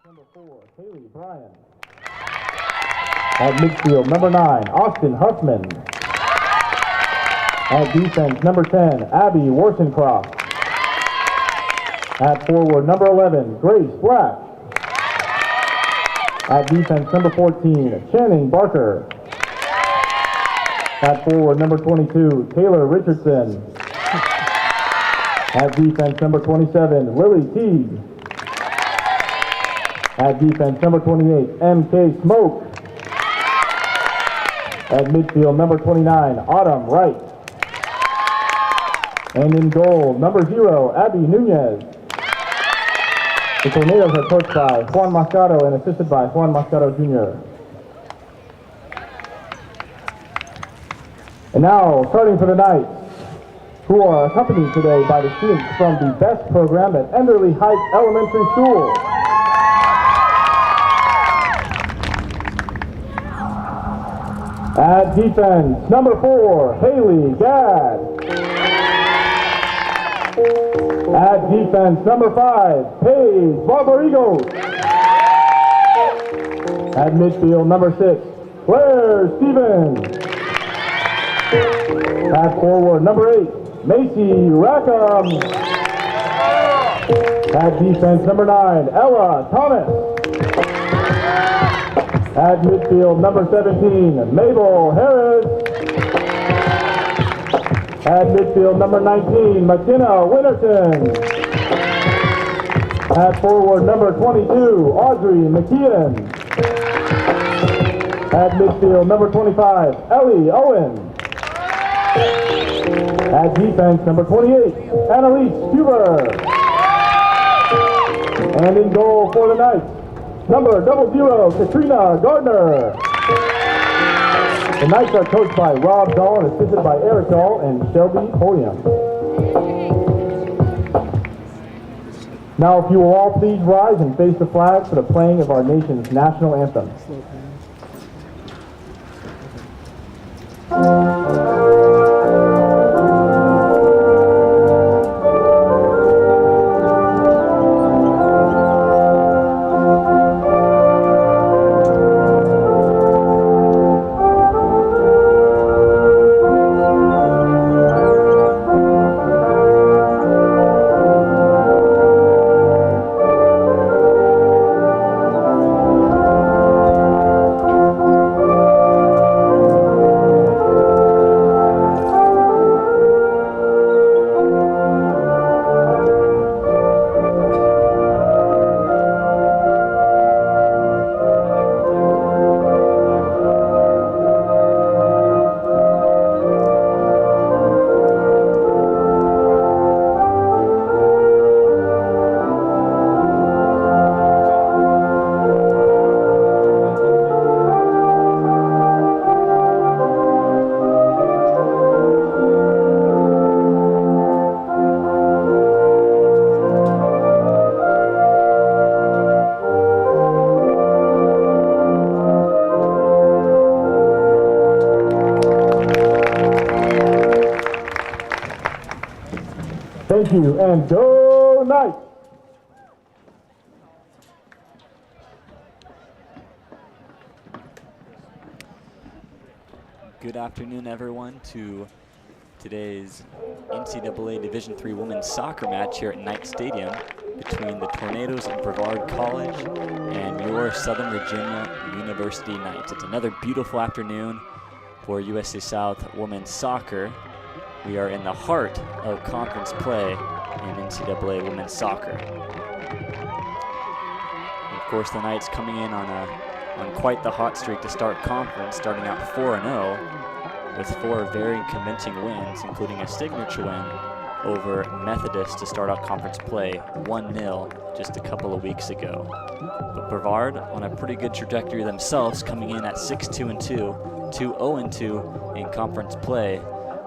Number 4, Haley Bryan. At midfield, number 9, Austin Huffman. At defense, number 10, Abby Warsencroft. At forward, number 11, Grace Black. At defense, number 14, Channing Barker. At forward, number 22, Taylor Richardson. At defense, number 27, Lily Teague. At defense, number 28, MK Smoke. At midfield, number 29, Autumn Wright. And in goal, number 0, Abby Nunez. The Tornadoes are coached by Juan Moscato and assisted by Juan Moscato Jr. And now, starting for the night, who are accompanied today by the students from the BEST program at Enderley Heights Elementary School. At defense, number 4, Haley Gadd. At defense, number 5, Paige Barbarigos. At midfield, number 6, Claire Stevens. At forward, number 8, Macy Rackham. At defense, number 9, Ella Thomas. At midfield, number 17, Mabel Harris. At midfield, number 19, McKenna Winterton. At forward, number 22, Audrey McKeon. At midfield, number 25, Ellie Owen. At defense, number 28, Annalise Huber. And in goal for the night, number 00, Katrina Gardner. The Knights are coached by Rob Dahl and assisted by Eric Dahl and Shelby Podium. Now, if you will all please rise and face the flag for the playing of our nation's national anthem. Thank you, and go Knights! Good afternoon, everyone, to today's NCAA Division III women's soccer match here at Knight Stadium between the Tornadoes of Brevard College and your Southern Virginia University Knights. It's another beautiful afternoon for USA South women's soccer. We are in the heart of conference play in NCAA women's soccer. And of course, the Knights coming in on quite the hot streak to start conference, starting out 4-0 with 4 very convincing wins, including a signature win over Methodist to start out conference play 1-0 just a couple of weeks ago. But Brevard on a pretty good trajectory themselves, coming in at 6-2-2, 2-0-2 in conference play,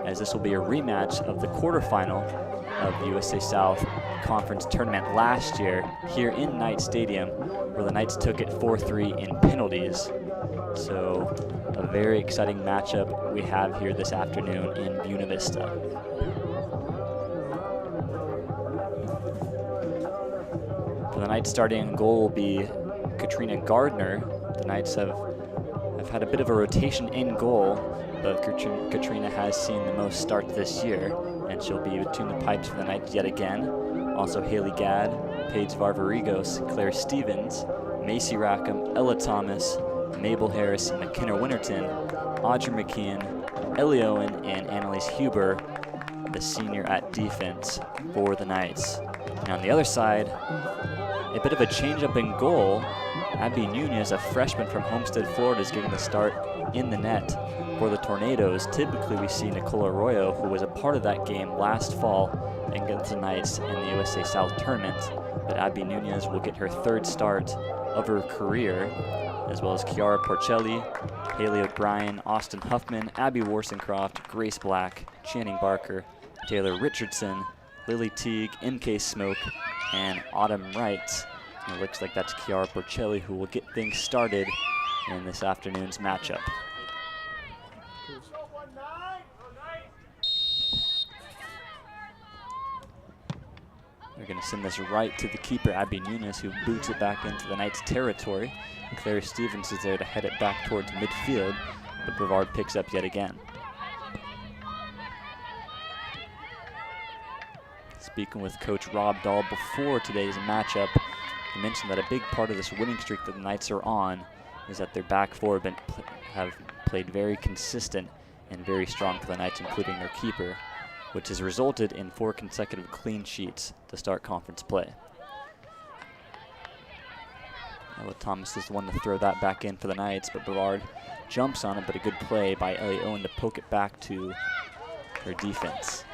as this will be a rematch of the quarterfinal of the USA South Conference Tournament last year here in Knight Stadium, where the Knights took it 4-3 in penalties. So a very exciting matchup we have here this afternoon in Buena Vista. For the Knights, starting in goal will be Katrina Gardner. The Knights have had a bit of a rotation in goal, but Katrina has seen the most starts this year, and she'll be between the pipes for the Knights yet again. Also Haley Gadd, Paige Varvarigos, Claire Stevens, Macy Rackham, Ella Thomas, Mabel Harris, McKenna Winterton, Audrey McKeon, Ellie Owen, and Annalise Huber, the senior at defense for the Knights. And on the other side, a bit of a change-up in goal. Abby Nunez, a freshman from Homestead, Florida, is getting the start in the net for the Tornadoes. Typically, we see Nicole Arroyo, who was a part of that game last fall against the Knights in the USA South Tournament. But Abby Nunez will get her 3rd start of her career, as well as Kiara Porcelli, Haley O'Brien, Austin Huffman, Abby Warsencroft, Grace Black, Channing Barker, Taylor Richardson, Lily Teague, MK Smoke, and Autumn Wright. And it looks like that's Kiara Porcelli who will get things started in this afternoon's matchup. They're going to send this right to the keeper, Abby Nunez, who boots it back into the Knights' territory. Claire Stevens is there to head it back towards midfield, but Brevard picks up yet again. Speaking with Coach Rob Dahl before today's matchup, he mentioned that a big part of this winning streak that the Knights are on is that their back four have played very consistent and very strong for the Knights, including their keeper, which has resulted in 4 consecutive clean sheets to start conference play. Ella Thomas is the one to throw that back in for the Knights, but Brevard jumps on it, but a good play by Ellie Owen to poke it back to her defense.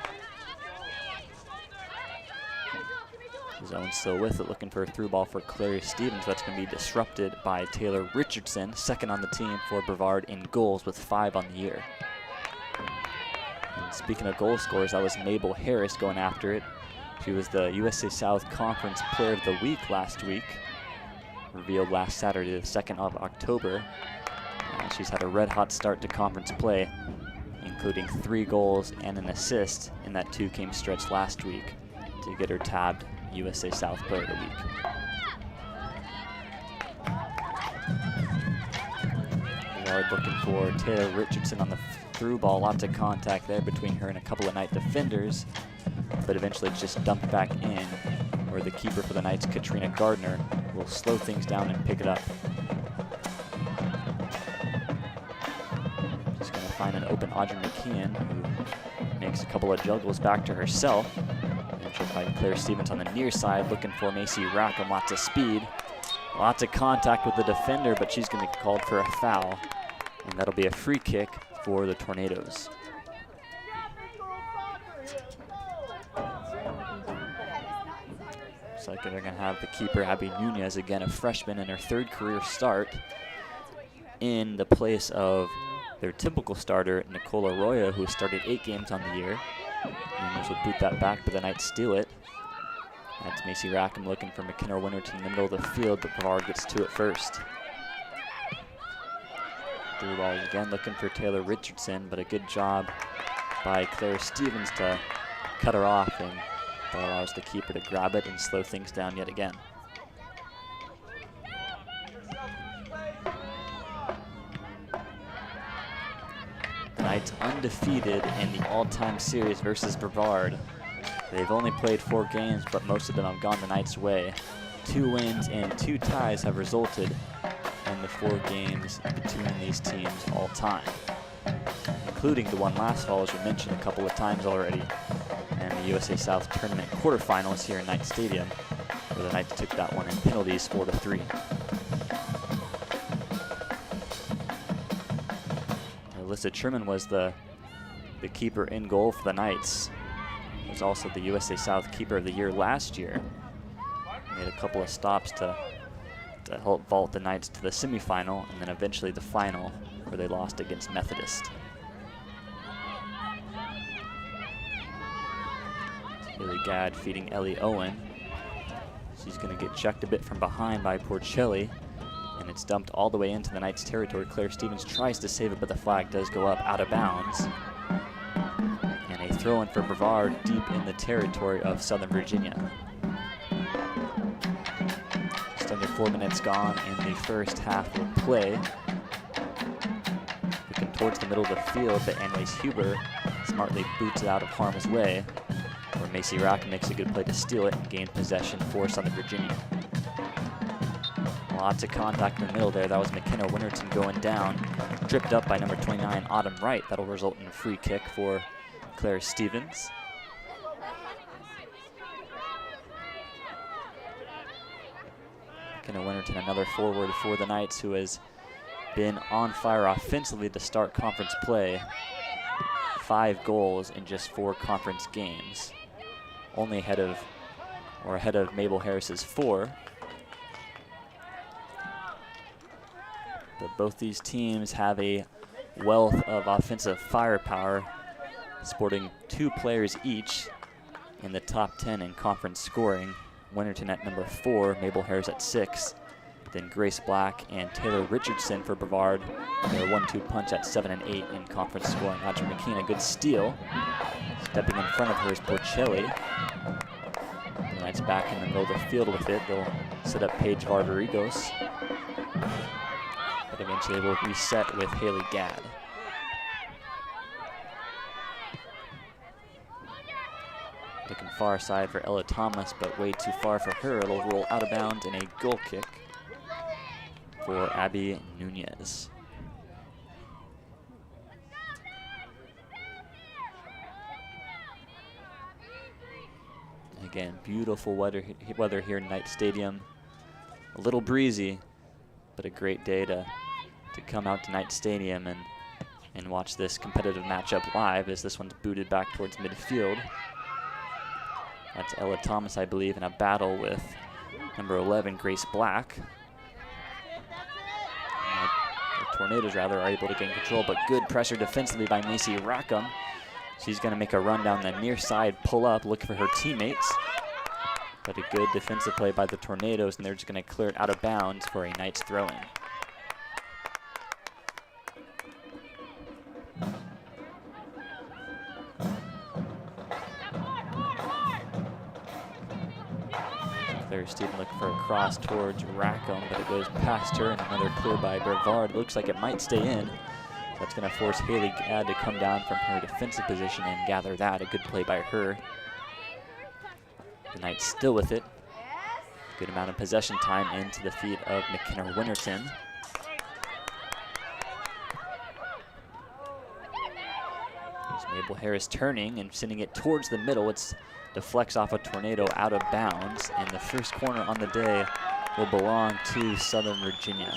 Owen still with it, looking for a through ball for Claire Stevens. That's going to be disrupted by Taylor Richardson, 2nd on the team for Brevard in goals with 5 on the year. And speaking of goal scorers, that was Mabel Harris going after it. She was the USA South Conference Player of the Week last week, revealed last Saturday, the 2nd of October. She's had a red-hot start to conference play, including 3 goals and an assist in that 2-game stretch last week to get her tabbed USA South Player of the Week. Brevard looking for Taylor Richardson on the through ball. Lots of contact there between her and a couple of Knight defenders, but eventually it's just dumped back in, where the keeper for the Knights, Katrina Gardner, will slow things down and pick it up. Just going to find an open Audrey McKeon, who makes a couple of juggles back to herself. And she'll find Claire Stevens on the near side, looking for Macy Rackham. Lots of speed, lots of contact with the defender, but she's going to be called for a foul, and that'll be a free kick for the Tornadoes. Looks like they're going to have the keeper, Abby Nunez, again a freshman in her 3rd career start, in the place of their typical starter, Nicole Arroyo, who started 8 games on the year. Nunez would boot that back, but the Knights steal it. That's Macy Rackham looking for McKenna Winterton in the middle of the field, but Brevard gets to it first. Through ball again, looking for Taylor Richardson, but a good job by Claire Stevens to cut her off and That allows the keeper to grab it and slow things down yet again. The Knights undefeated in the all-time series versus Brevard. They've only played 4 games, but most of them have gone the Knights' way. 2 wins and 2 ties have resulted in the 4 games between these teams all time, including the one last fall, as we mentioned a couple of times already, and the USA South Tournament quarterfinals here in Knight Stadium, where the Knights took that one in penalties 4-3. Alyssa Sherman was the keeper in goal for the Knights. Was also the USA South Keeper of the Year last year. Made a couple of stops to help vault the Knights to the semifinal and then eventually the final, where they lost against Methodist. Haley Gadd feeding Ellie Owen. She's going to get checked a bit from behind by Porcelli, and it's dumped all the way into the Knights' territory. Claire Stevens tries to save it, but the flag does go up out of bounds. And a throw-in for Brevard deep in the territory of Southern Virginia. Just under 4 minutes gone in the first half of play. Looking towards the middle of the field, but Annalise Huber smartly boots it out of harm's way, where Macy Rackham makes a good play to steal it and gain possession for Southern Virginia. Lots of contact in the middle there. That was McKenna Winterton going down, tripped up by number 29, Autumn Wright. That'll result in a free kick for Claire Stevens. McKenna Winterton, another forward for the Knights, who has been on fire offensively to start conference play. 5 goals in just 4 conference games. Only ahead of Mabel Harris's 4. But both these teams have a wealth of offensive firepower, sporting 2 players each in the top 10 in conference scoring. Winterton at number 4, Mabel Harris at 6. Then Grace Black and Taylor Richardson for Brevard. Their 1-2 punch at 7 and 8 in conference scoring. Audrey McKean, a good steal. Stepping in front of her is Porcelli. The Knights back in the middle of the field with it. They'll set up Paige Vardarigos. But eventually will reset with Haley Gadd. Looking far side for Ella Thomas, but way too far for her. It'll roll out of bounds and a goal kick for Abby Nunez. Again, beautiful weather here in Knight Stadium. A little breezy, but a great day to come out to Knight Stadium and watch this competitive matchup live, as this one's booted back towards midfield. That's Ella Thomas, I believe, in a battle with number 11, Grace Black. The Tornadoes, rather, are able to gain control, but good pressure defensively by Macy Rackham. She's going to make a run down the near side, pull up, look for her teammates. But a good defensive play by the Tornadoes, and they're just going to clear it out of bounds for a Knights throw-in. Claire Stephen looking for a cross towards Rackham, but it goes past her, and another clear by Brevard. Looks like it might stay in. That's going to force Haley Gadd to come down from her defensive position and gather that. A good play by her. The Knights still with it. Good amount of possession time into the feet of McKenna Winterton. There's Mabel Harris turning and sending it towards the middle. It deflects off a Tornado out of bounds, and the first corner on the day will belong to Southern Virginia.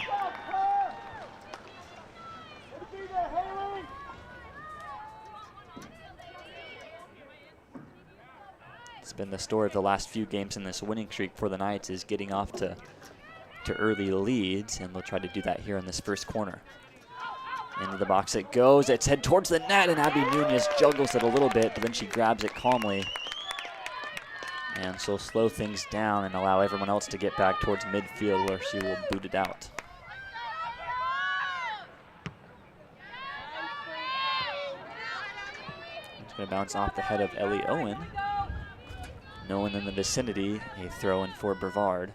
It's been the story of the last few games in this winning streak for the Knights, is getting off to early leads, and they'll try to do that here in this first corner. Into the box it goes. It's head towards the net, and Abby Nunez juggles it a little bit, but then she grabs it calmly. And she'll slow things down and allow everyone else to get back towards midfield, where she will boot it out. It's going to bounce off the head of Ellie Owen. no one in the vicinity, a throw in for Brevard.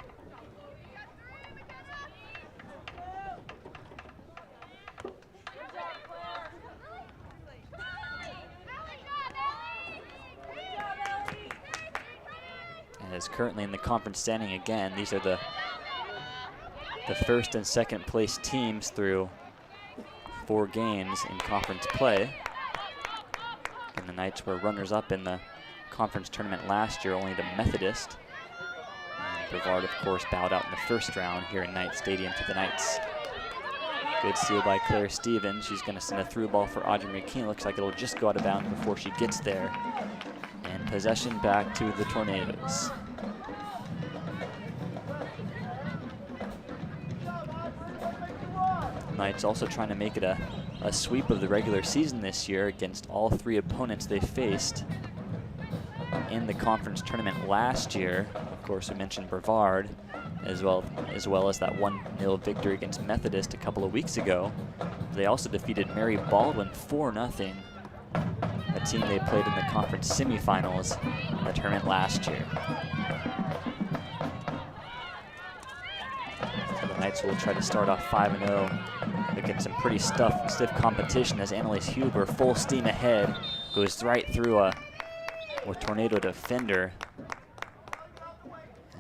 And is currently in the conference standing again. These are the first and second place teams through 4 games in conference play. And the Knights were runners-up in the conference tournament last year, only to Methodist. And Brevard, of course, bowed out in the first round here in Knight Stadium to the Knights. Good steal by Claire Stevens. She's going to send a through ball for Audrey McKean. Looks like it'll just go out of bounds before she gets there. And possession back to the Tornadoes. Knights also trying to make it a sweep of the regular season this year against all 3 opponents they faced in the conference tournament last year. Of course, we mentioned Brevard, as well as that 1-0 victory against Methodist a couple of weeks ago. They also defeated Mary Baldwin 4-0, a team they played in the conference semifinals in the tournament last year. So the Knights will try to start off 5-0 against some pretty stiff competition as Annalise Huber, full steam ahead, goes right through a Tornado defender.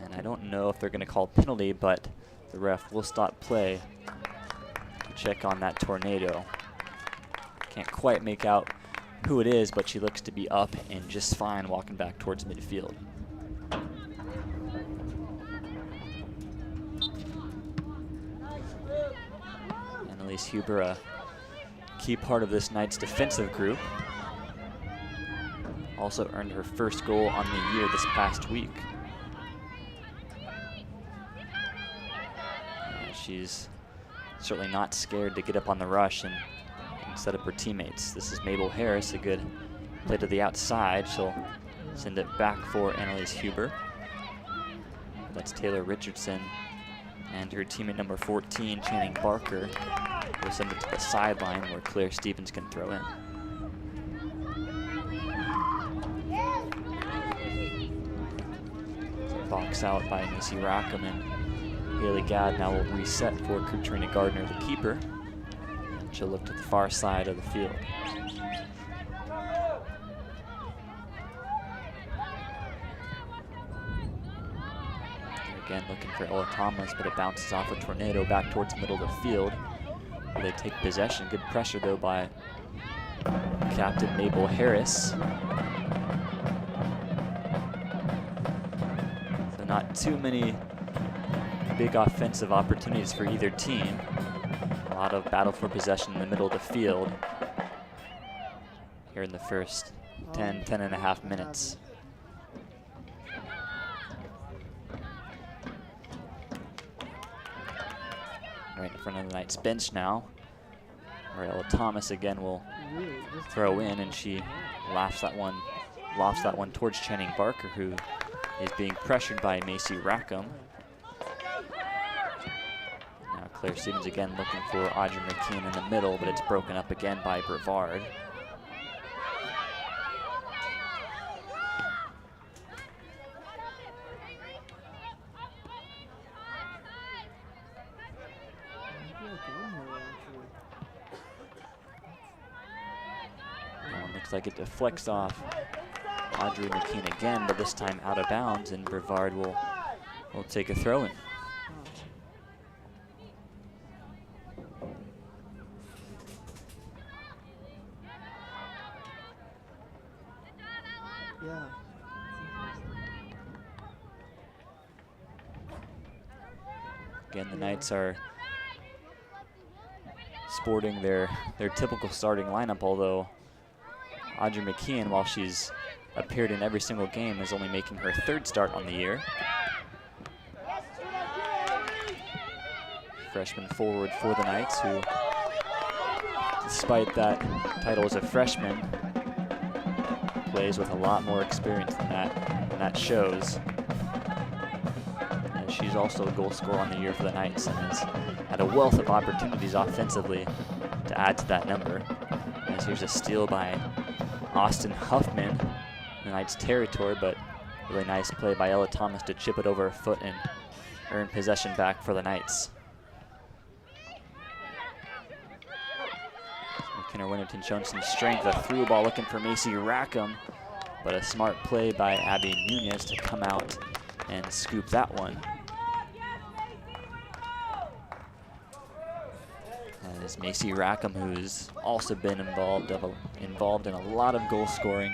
And I don't know if they're going to call penalty, but the ref will stop play to check on that Tornado. Can't quite make out who it is, but she looks to be up and just fine walking back towards midfield. Annalise Huber, a key part of this Knights defensive group. Also earned her first goal on the year this past week. She's certainly not scared to get up on the rush and set up her teammates. This is Mabel Harris, a good play to the outside. She'll send it back for Annalise Huber. That's Taylor Richardson, and her teammate number 14, Channing Barker, will send it to the sideline where Claire Stevens can throw in. Box out by Macy Rackham, and Haley Gadd now will reset for Katrina Gardner, the keeper. And she'll look to the far side of the field. Again, looking for Ella Thomas, but it bounces off a Tornado back towards the middle of the field, where they take possession. Good pressure, though, by Captain Mabel Harris. So not too many big offensive opportunities for either team. A lot of battle for possession in the middle of the field here in the first 10 and a half minutes. Right in front of the Knights bench now, where Ella Thomas again will throw in, and she lofts that one towards Channing Barker, who is being pressured by Macy Rackham. Now Claire Stevens again looking for Audrey McKean in the middle, but it's broken up again by Brevard. Looks like it deflects off Audrey McKean again, but this time out of bounds, and Brevard will take a throw in. Again, the Knights are sporting their typical starting lineup, although Audrey McKean, while she's appeared in every single game, is only making her 3rd start on the year. Freshman forward for the Knights, who, despite that title as a freshman, plays with a lot more experience than that shows. And she's also a goal scorer on the year for the Knights and has had a wealth of opportunities offensively to add to that number. As here's a steal by Austin Huffman, the Knights' territory, but Really nice play by Ella Thomas to chip it over a foot and earn possession back for the Knights. McKenna Winterton showing some strength. A through ball looking for Macy Rackham, but a smart play by Abby Nunez to come out and scoop that one. As Macy Rackham, who's also been involved in a lot of goal scoring,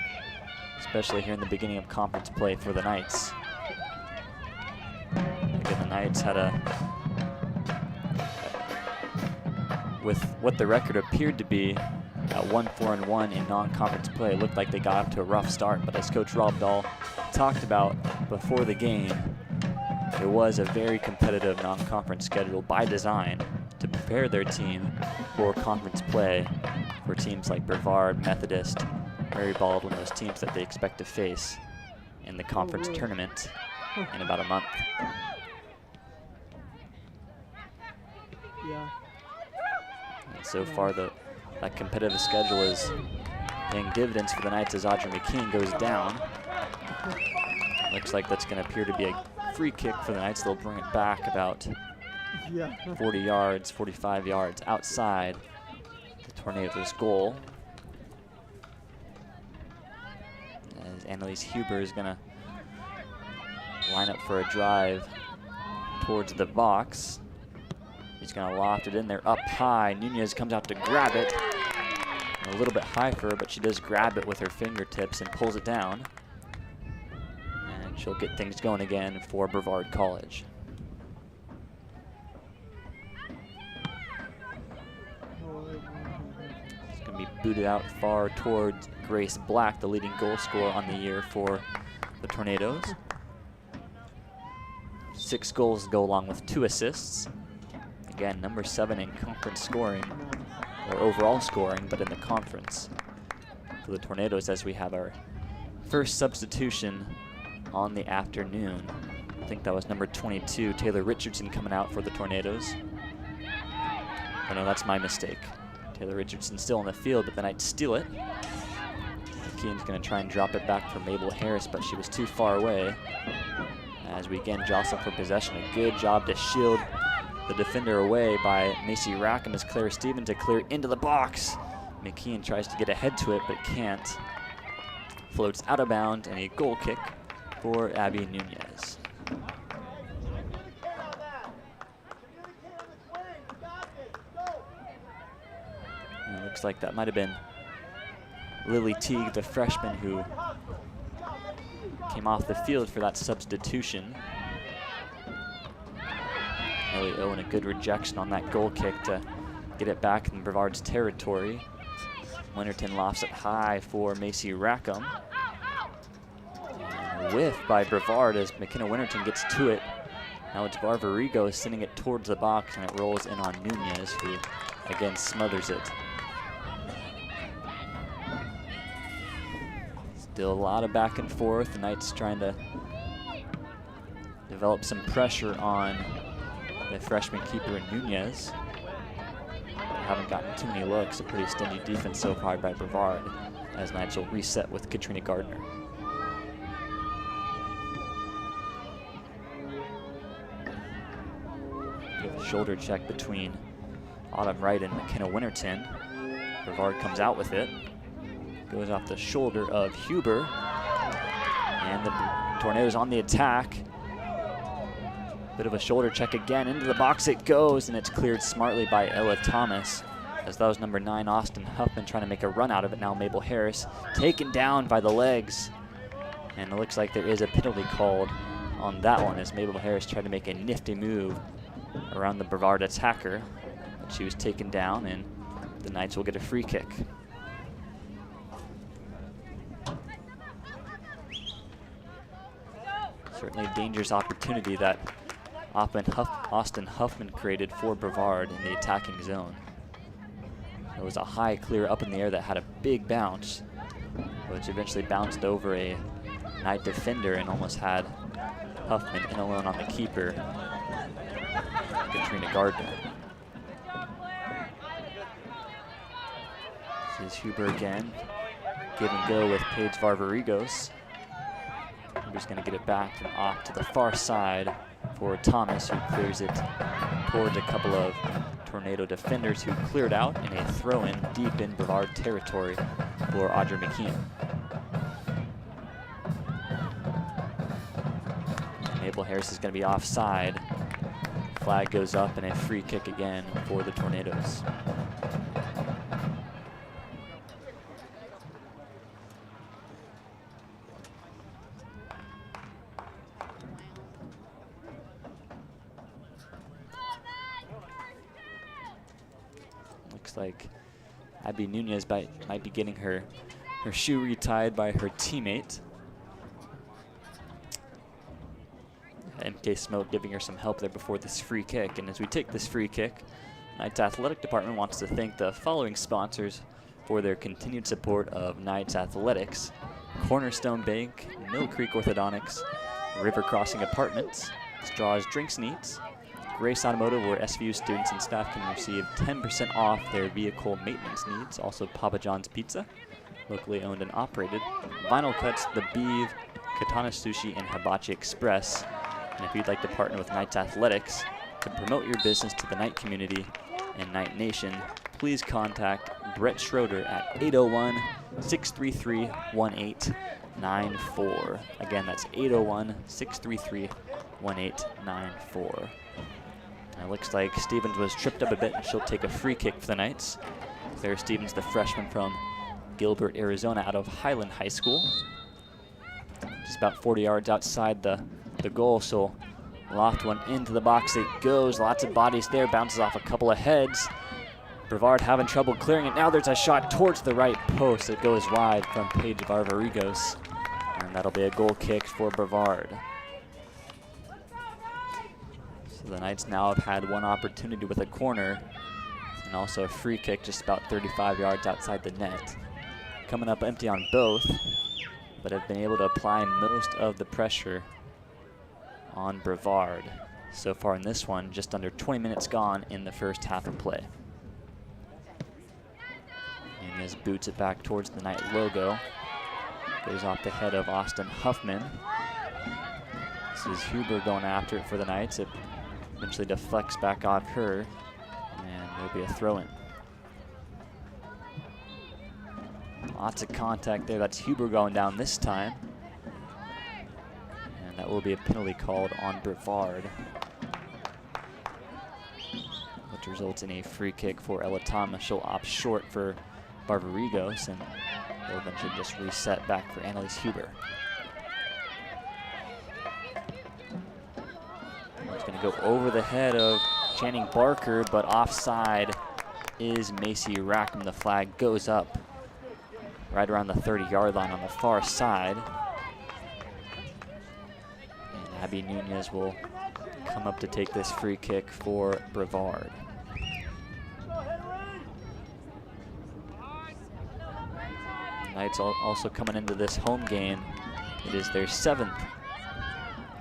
especially here in the beginning of conference play for the Knights. Again, the Knights had with what the record appeared to be at 1-4-1 in non-conference play. It looked like they got off to a rough start, but as Coach Rob Dahl talked about before the game, it was a very competitive non-conference schedule by design to prepare their team for conference play for teams like Brevard, Methodist, Mary Baldwin, those teams that they expect to face in the conference tournament in about a month. Yeah. And so far, that competitive schedule is paying dividends for the Knights as Audrey McKeon goes down. Looks like that's going to appear to be a free kick for the Knights. They'll bring it back about 40 yards, 45 yards outside the Tornadoes' goal. As Annalise Huber is going to line up for a drive towards the box. He's going to loft it in there up high. Nunez comes out to grab it. A little bit high for her, but she does grab it with her fingertips and pulls it down. And she'll get things going again for Brevard College. It's going to be booted out far towards Grace Black, the leading goal scorer on the year for the Tornadoes. 6 goals go along with 2 assists. Again, number 7 in conference scoring, or overall scoring, but in the conference for the Tornadoes, as we have our first substitution on the afternoon. I think that was number 22, Taylor Richardson, coming out for the Tornadoes. Oh no, that's my mistake. Taylor Richardson still in the field, but the Knights steal it. McKeon's going to try and drop it back for Mabel Harris, but she was too far away. As we again jostle for possession, a good job to shield the defender away by Macy Rackham as Claire Stephen to clear into the box. McKeon tries to get ahead to it, but can't. Floats out of bounds, and a goal kick for Abby Nunez. And it looks like that might have been Lily Teague, the freshman, who came off the field for that substitution. Ellie Owen, a good rejection on that goal kick to get it back in Brevard's territory. Winterton lofts it high for Macy Rackham. And whiff by Brevard as McKenna Winterton gets to it. Now it's Barbarigo sending it towards the box, and it rolls in on Nunez, who again smothers it. Still a lot of back and forth. The Knights trying to develop some pressure on the freshman keeper Nunez. They haven't gotten too many looks. A pretty steady defense so far by Brevard, as Knights will reset with Katrina Gardner. Give a shoulder check between Autumn Wright and McKenna Winterton. Brevard comes out with it. Goes off the shoulder of Huber. And the Tornadoes on the attack. Bit of a shoulder check again. Into the box it goes, and it's cleared smartly by Ella Thomas, as that was number 9, Austin Huffman, trying to make a run out of it. Now Mabel Harris taken down by the legs. And it looks like there is a penalty called on that one, as Mabel Harris tried to make a nifty move around the Brevard attacker. But she was taken down, and the Knights will get a free kick. Certainly a dangerous opportunity that Austin Huffman created for Brevard in the attacking zone. There was a high clear up in the air that had a big bounce, which eventually bounced over a Knight defender and almost had Huffman in alone on the keeper, Katrina Gardner. This is Huber again. Give and go with Paige Varvarigos. Huber's going to get it back and off to the far side for Thomas, who clears it towards a couple of Tornado defenders who cleared out in a throw-in deep in Brevard territory for Audrey McKeon. Mabel Harris is going to be offside. Flag goes up and a free kick again for the Tornadoes. Looks like Abby Nunez might be getting her shoe retied by her teammate. MK Smoke giving her some help there before this free kick. And as we take this free kick, Knights Athletic Department wants to thank the following sponsors for their continued support of Knights Athletics: Cornerstone Bank, Mill Creek Orthodontics, River Crossing Apartments, Straws Drinks Needs, Grace Automotive, where SVU students and staff can receive 10% off their vehicle maintenance needs. Also Papa John's Pizza, locally owned and operated, Vinyl Cuts, The Beeve, Katana Sushi, and Hibachi Express. And if you'd like to partner with Knights Athletics to promote your business to the Knight community and Knight Nation, please contact Brett Schroeder at 801-633-1894. Again, that's 801-633-1894. And it looks like Stevens was tripped up a bit, and she'll take a free kick for the Knights. Claire Stevens, the freshman from Gilbert, Arizona, out of Highland High School. Just about 40 yards outside the goal, so loft one into the box it goes. Lots of bodies there, bounces off a couple of heads. Brevard having trouble clearing it. Now there's a shot towards the right post. It goes wide from Paige Varvarigos, and that'll be a goal kick for Brevard. So the Knights now have had one opportunity with a corner and also a free kick just about 35 yards outside the net. Coming up empty on both, but have been able to apply most of the pressure on Brevard so far in this one. Just under 20 minutes gone in the first half of play. Nunez boots it back towards the Knight logo. Goes off the head of Austin Huffman. This is Huber going after it for the Knights. It eventually deflects back off her, and there'll be a throw-in. Lots of contact there. That's Huber going down this time. And that will be a penalty called on Brevard, which results in a free kick for Ella Thomas. She'll opt short for Varvarigos, and they'll eventually just reset back for Annalise Huber. It's going to go over the head of Channing Barker, but offside is Macy Rackham. The flag goes up right around the 30-yard line on the far side. And Abby Nunez will come up to take this free kick for Brevard. The Knights also coming into this home game. It is their 7th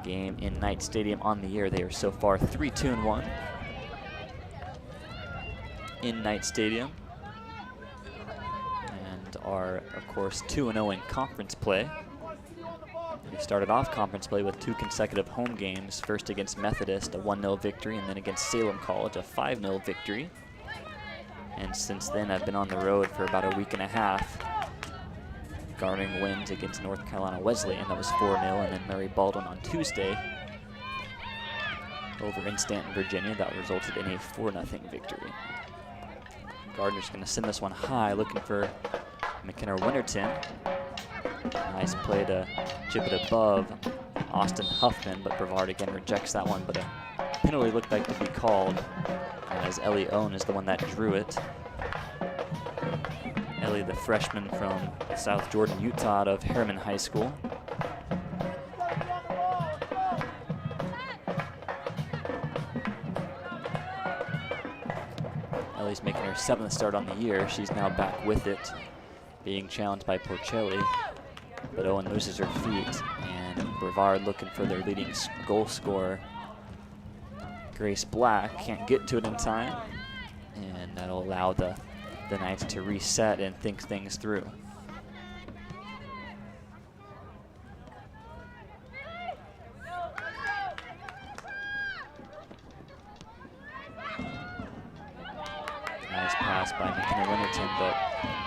game in Knight Stadium on the year. They are so far 3-2-1 in Knight Stadium, and are of course 2-0 in conference play. They started off conference play with 2 consecutive home games, first against Methodist, a 1-0 victory, and then against Salem College, a 5-0 victory. And since then I've been on the road for about a week and a half, garnering wins against North Carolina Wesleyan, that was 4-0, and then Mary Baldwin on Tuesday over in Stanton, Virginia. That resulted in a 4-0 victory. Gardner's going to send this one high, looking for McKenna Winterton. Nice play to chip it above Austin Huffman, but Brevard again rejects that one, but a penalty looked like to be called, as Ellie Owen is the one that drew it. Ellie, the freshman from South Jordan, Utah, out of Harriman High School. Ellie's making her 7th start on the year. She's now back with it, being challenged by Porcelli, but Owen loses her feet, and Brevard looking for their leading goal scorer, Grace Black, can't get to it in time, and that'll allow the Knights to reset and think things through.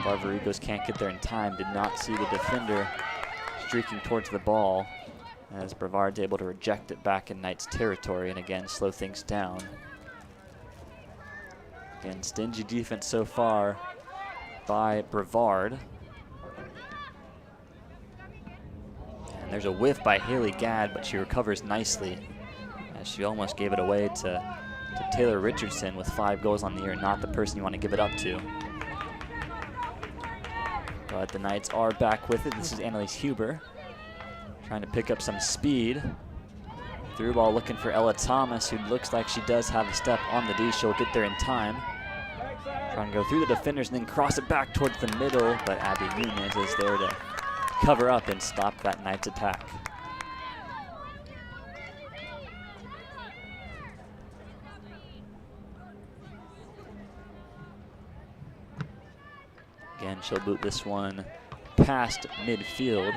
Barbarigos can't get there in time. Did not see the defender streaking towards the ball, as Brevard's able to reject it back in Knight's territory and again slow things down. Again, stingy defense so far by Brevard. And there's a whiff by Haley Gadd, but she recovers nicely, as she almost gave it away to Taylor Richardson with 5 goals on the year. Not the person you want to give it up to. But the Knights are back with it. This is Annalise Huber trying to pick up some speed. Through ball looking for Ella Thomas, who looks like she does have a step on the D. She'll get there in time. Trying to go through the defenders and then cross it back towards the middle, but Abby Nunez is there to cover up and stop that Knights attack. Again, she'll boot this one past midfield.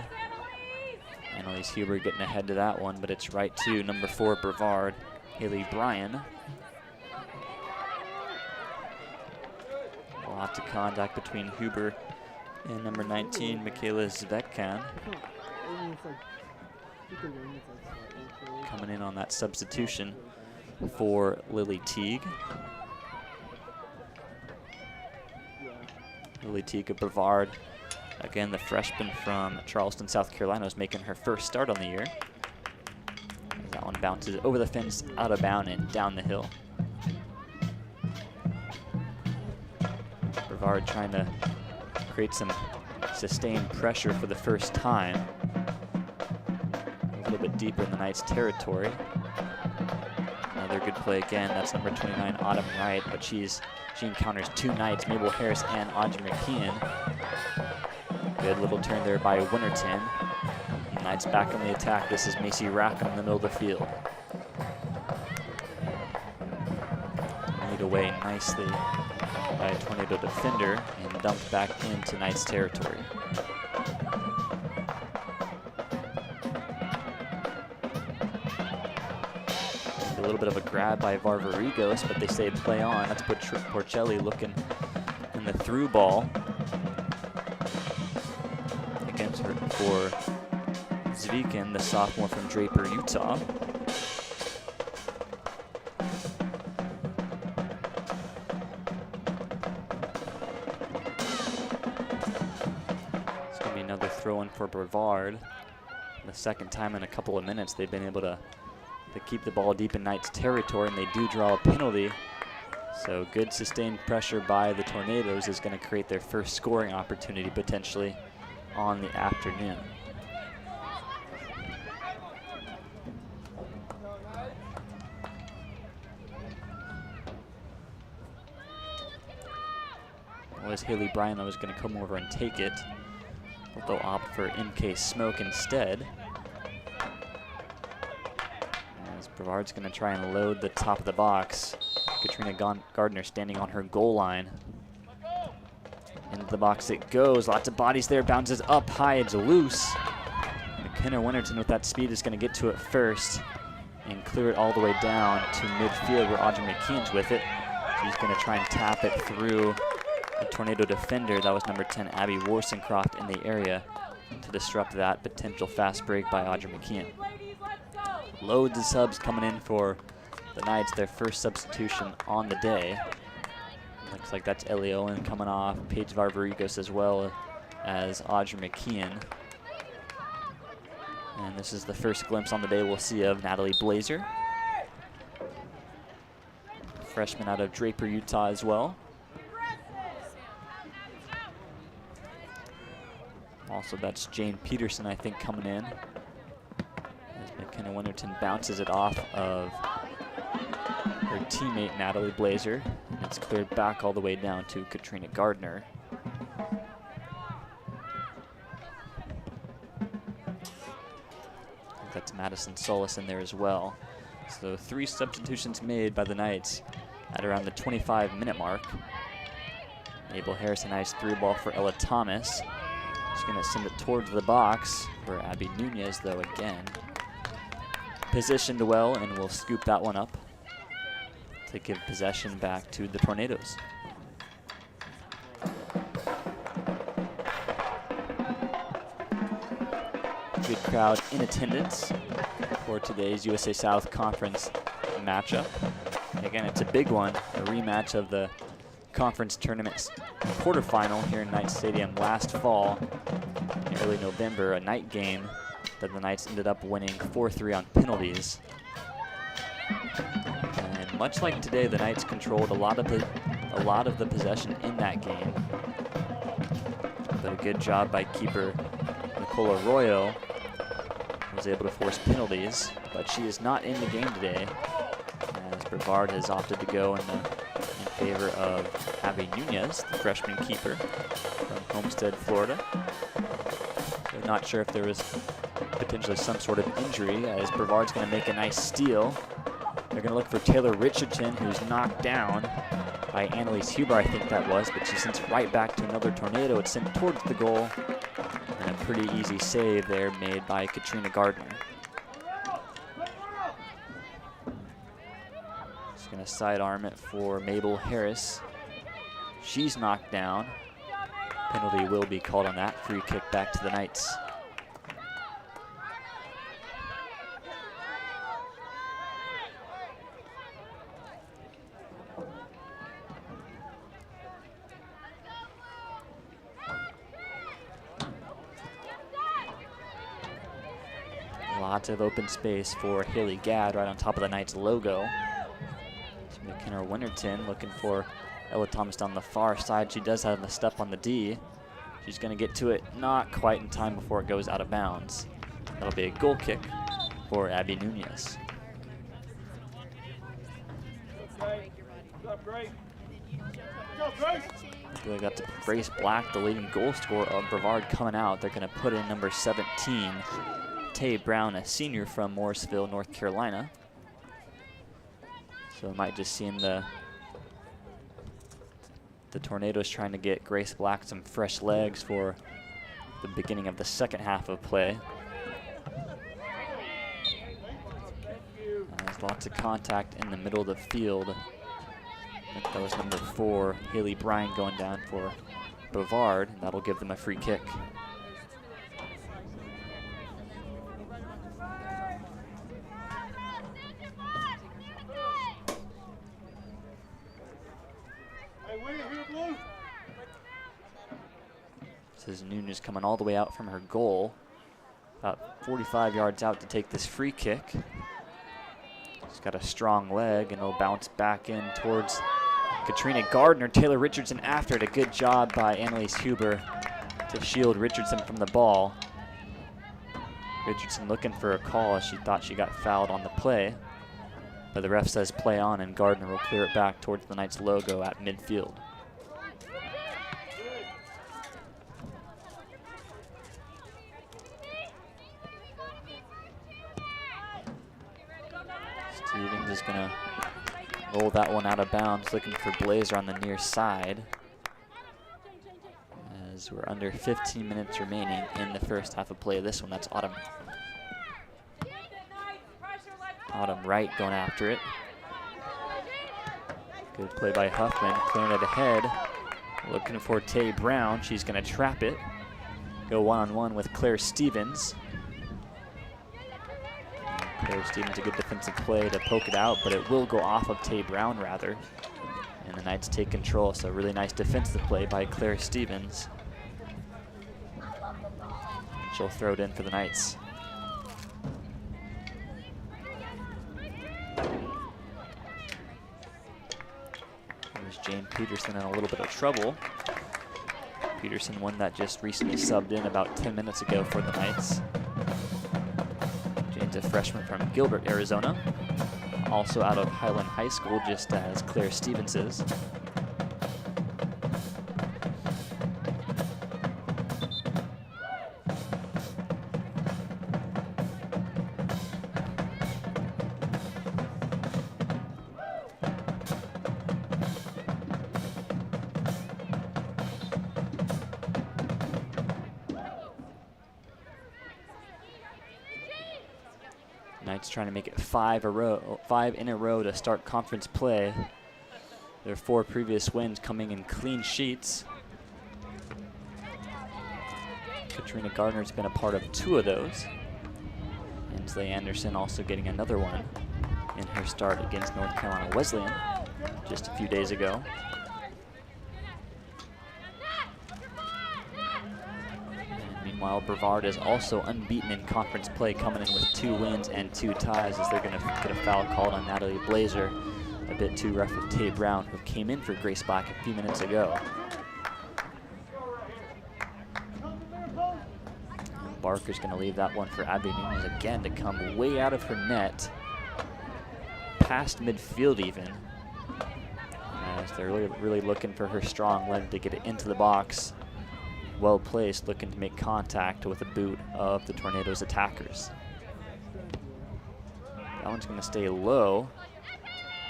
Annalise Huber getting ahead to that one, but it's right to number 4 Brevard, Haley Bryan. Lots of contact between Huber and number 19, Michaela Zvetkan. Coming in on that substitution for Lily Teague. Lily Teague of Brevard, again the freshman from Charleston, South Carolina, is making her first start on the year. That one bounces over the fence, out of bounds, and down the hill. Brevard trying to create some sustained pressure for the first time. A little bit deeper in the Knights' territory. Another good play again. That's number 29, Autumn Wright, but she encounters 2 Knights, Mabel Harris and Audrey McKeon. Good little turn there by Winterton. The Knights back on the attack. This is Macy Rackham in the middle of the field. Lead away nicely by a Tornado defender and dumped back into Knights territory. A little bit of a grab by Varvarigos, but they say play on. That's Porcelli looking in the through ball against her for Zvikin, the sophomore from Draper, Utah. It's going to be another throw-in for Brevard. The second time in a couple of minutes they've been able to keep the ball deep in Knights territory, and they do draw a penalty. So good sustained pressure by the Tornadoes is going to create their first scoring opportunity potentially on the afternoon. It was Haley Bryan that was going to come over and take it, but they'll opt for MK Smoke instead. Brevard's going to try and load the top of the box. Katrina Gardner standing on her goal line. Into the box it goes. Lots of bodies there. Bounces up high. It's loose. McKenna Winterton with that speed is going to get to it first and clear it all the way down to midfield where Audrey McKeon's with it. She's going to try and tap it through a Tornado defender. That was number 10, Abby Warsencroft, in the area to disrupt that potential fast break by Audrey McKeon. Loads of subs coming in for the Knights, their first substitution on the day. Looks like that's Ellie Owen coming off, Paige Varvarigos, as well as Audrey McKeon. And this is the first glimpse on the day we'll see of Natalie Blazer, freshman out of Draper, Utah as well. Also, that's Jane Peterson, I think, coming in. McKenna Winterton bounces it off of her teammate Natalie Blazer, and it's cleared back all the way down to Katrina Gardner. I think that's Madison Solis in there as well. So 3 substitutions made by the Knights at around the 25-minute mark. Mabel Harris, a nice through ball for Ella Thomas. She's going to send it towards the box for Abby Nunez, though, again. Positioned well, and will scoop that one up to give possession back to the Tornadoes. good crowd in attendance for today's USA South Conference matchup. And again, it's a big one, a rematch of the conference tournament quarterfinal here in Knights Stadium last fall in early November, a night game that the Knights ended up winning 4-3 on penalties. And much like today, the Knights controlled a lot of the possession in that game. But a good job by keeper Nicole Arroyo was able to force penalties, but she is not in the game today, as Brevard has opted to go in favor of Abby Nunez, the freshman keeper from Homestead, Florida. So not sure if there was potentially some sort of injury, as Brevard's going to make a nice steal. They're going to look for Taylor Richardson, who's knocked down by Annalise Huber, I think that was, but she sends it right back to another Tornado. It's sent towards the goal, and a pretty easy save there made by Katrina Gardner. Just going to sidearm it for Mabel Harris. She's knocked down. Penalty will be called on that. Free kick back to the Knights. Lots of open space for Haley Gadd right on top of the Knights logo. So McKenna Winterton looking for Ella Thomas down the far side. She does have a step on the D. She's going to get to it not quite in time before it goes out of bounds. That'll be a goal kick for Abby Nunez. We got to Grace Black, the leading goal scorer of Brevard, coming out. They're going to put in number 17. Tay Brown, a senior from Morrisville, North Carolina. So it might just seem the Tornadoes trying to get Grace Black some fresh legs for the beginning of the second half of play. There's lots of contact in the middle of the field. I think that was number 4, Haley Bryan, going down for Brevard, and that'll give them a free kick. This is Nunez coming all the way out from her goal, about 45 yards out to take this free kick. She's got a strong leg, and it'll bounce back in towards Katrina Gardner. Taylor Richardson after it. A good job by Annalise Huber to shield Richardson from the ball. Richardson looking for a call as she thought she got fouled on the play, but the ref says play on, and Gardner will clear it back towards the Knights logo at midfield. Stevens is going to roll that one out of bounds, looking for Blazer on the near side, as we're under 15 minutes remaining in the first half of play of this one. That's Autumn Wright going after it. Good play by Huffman, clearing it ahead, looking for Tay Brown. She's going to trap it, go one-on-one with Claire Stevens. Claire Stevens, a good defensive play to poke it out, but it will go off of Tay Brown rather. And the Knights take control, so really nice defensive play by Claire Stevens. She'll throw it in for the Knights. There's Jane Peterson in a little bit of trouble. Peterson, one that just recently subbed in about 10 minutes ago for the Knights. Jane's a freshman from Gilbert, Arizona. Also out of Highland High School, just as Claire Stevens is. Knights trying to make it 5 in a row to start conference play. Their 4 previous wins coming in clean sheets. Katrina Gardner's been a part of 2 of those. Ashley Anderson also getting another one in her start against North Carolina Wesleyan just a few days ago. And meanwhile, Brevard is also unbeaten in conference play, coming in with 2 wins and 2 ties, as they're going to get a foul called on Natalie Blazer. A bit too rough with Tay Brown, who came in for Grace Black a few minutes ago. And Barker's going to leave that one for Abby Nunez again to come way out of her net, past midfield even, as they're really looking for her strong leg to get it into the box. Well placed, looking to make contact with the boot of the Tornadoes attackers. That one's going to stay low.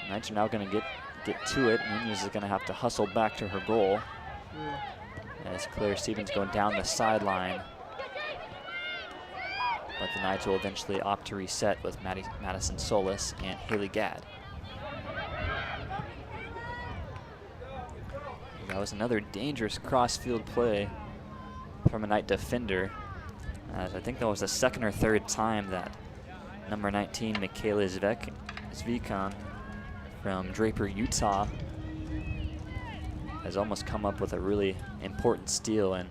Knights are now going to get to it. Nunez is going to have to hustle back to her goal, as Claire Stevens going down the sideline. But the Knights will eventually opt to reset with Madison Solis and Haley Gadd. That was another dangerous cross-field play from a Knight defender, as I think that was the 2nd or 3rd time that number 19, Michaela Zvikan from Draper, Utah, has almost come up with a really important steal and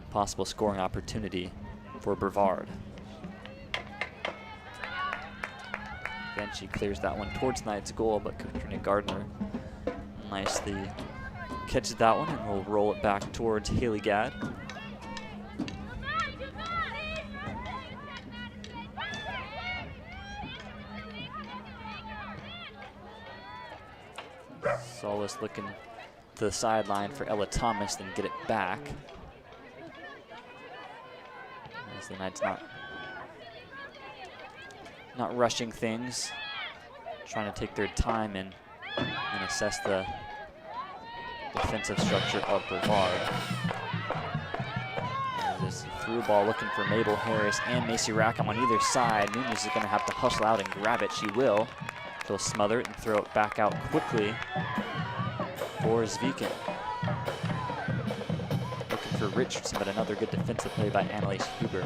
possible scoring opportunity for Brevard. Again, she clears that one towards Knight's goal, but Katrina Gardner nicely catches that one and will roll it back towards Haley Gadd. Solis looking to the sideline for Ella Thomas, then get it back. As the Knights not rushing things, trying to take their time and assess the defensive structure of Brevard. And this through ball looking for Mabel Harris and Macy Rackham on either side. Nunez is going to have to hustle out and grab it. She will. She'll smother it and throw it back out quickly for Zvikan. Looking for Richardson, but another good defensive play by Annalise Huber.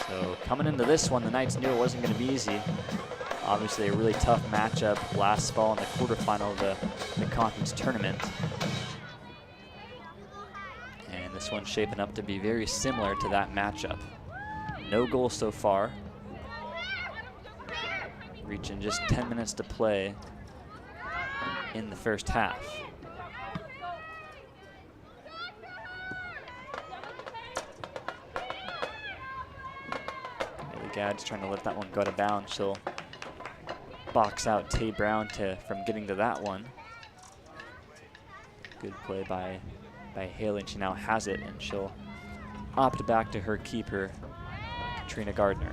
So coming into this one, the Knights knew it wasn't going to be easy. Obviously a really tough matchup last fall in the quarterfinal of the conference tournament. And this one's shaping up to be very similar to that matchup. No goals so far. Reaching just 10 minutes to play in the first half. Haley Gadd's trying to let that one go to bounds. She'll box out Tay Brown from getting to that one. Good play by Haley, and she now has it, and she'll opt back to her keeper, Katrina Gardner.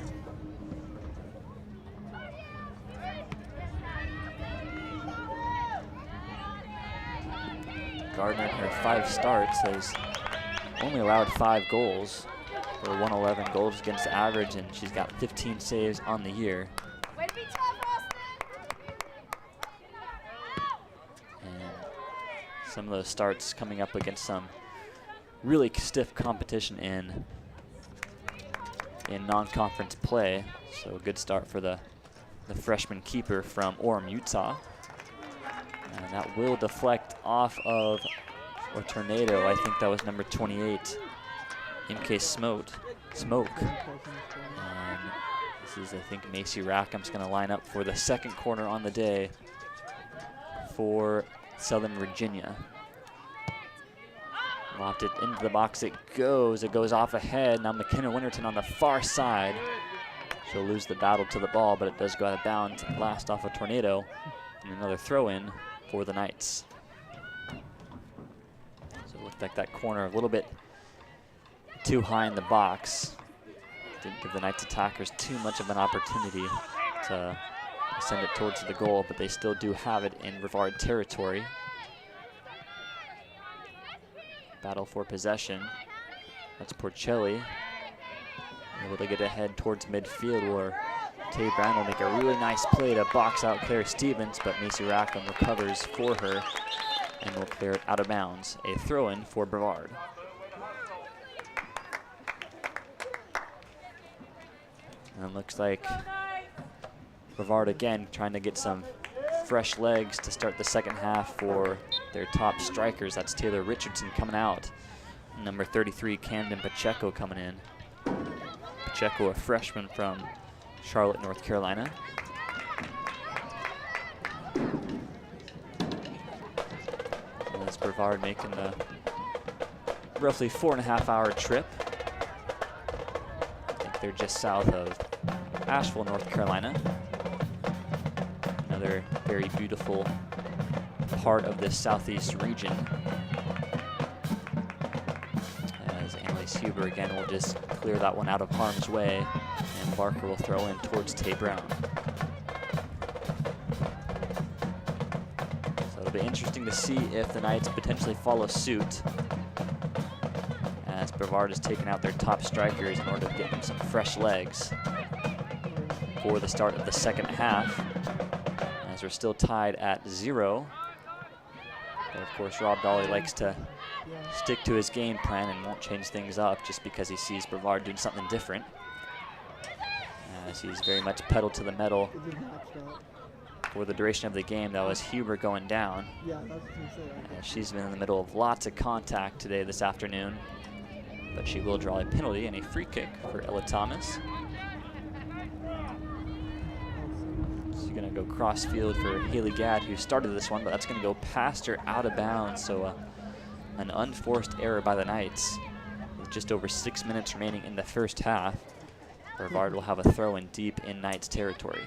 Gardner in her 5 starts has only allowed 5 goals for 111 goals against average, and she's got 15 saves on the year. And some of those starts coming up against some really stiff competition in non-conference play. So a good start for the freshman keeper from Orem, Utah. And that will deflect off of a Tornado. I think that was number 28, MK Smoke. And this is, I think, Macy Rackham's going to line up for the 2nd corner on the day for Southern Virginia. Lopped it into the box. It goes off ahead. Now McKenna Winterton on the far side. She'll lose the battle to the ball, but it does go out of bounds last off a Tornado. And another throw-in for the Knights. So it looked like that corner a little bit too high in the box. Didn't give the Knights attackers too much of an opportunity to send it towards the goal, but they still do have it in Brevard territory. Battle for possession. That's Porcelli. Able to get ahead towards midfield, where Tay Brown will make a really nice play to box out Claire Stevens, but Macy Rackham recovers for her and will clear it out of bounds. A throw-in for Brevard. And it looks like Brevard again trying to get some fresh legs to start the second half for their top strikers. That's Taylor Richardson coming out. Number 33, Camden Pacheco coming in. Pacheco, a freshman from Charlotte, North Carolina. And as Brevard making the roughly 4.5-hour trip. I think they're just south of Asheville, North Carolina. Another very beautiful part of this southeast region. As Annalise Huber again will just clear that one out of harm's way, and Barker will throw in towards Tay Brown. So it'll be interesting to see if the Knights potentially follow suit, as Brevard has taken out their top strikers in order to get them some fresh legs for the start of the second half, as we're still tied at 0. But of course, Rob Dolly likes to stick to his game plan and won't change things up just because he sees Brevard doing something different, as he's very much pedal to the metal for the duration of the game. That was Huber going down. She's been in the middle of lots of contact today this afternoon, but she will draw a penalty and a free kick for Ella Thomas. She's going to go cross field for Haley Gadd, who started this one, but that's going to go past her out of bounds. So an unforced error by the Knights with just over 6 minutes remaining in the first half. Brevard will have a throw in deep in Knights territory.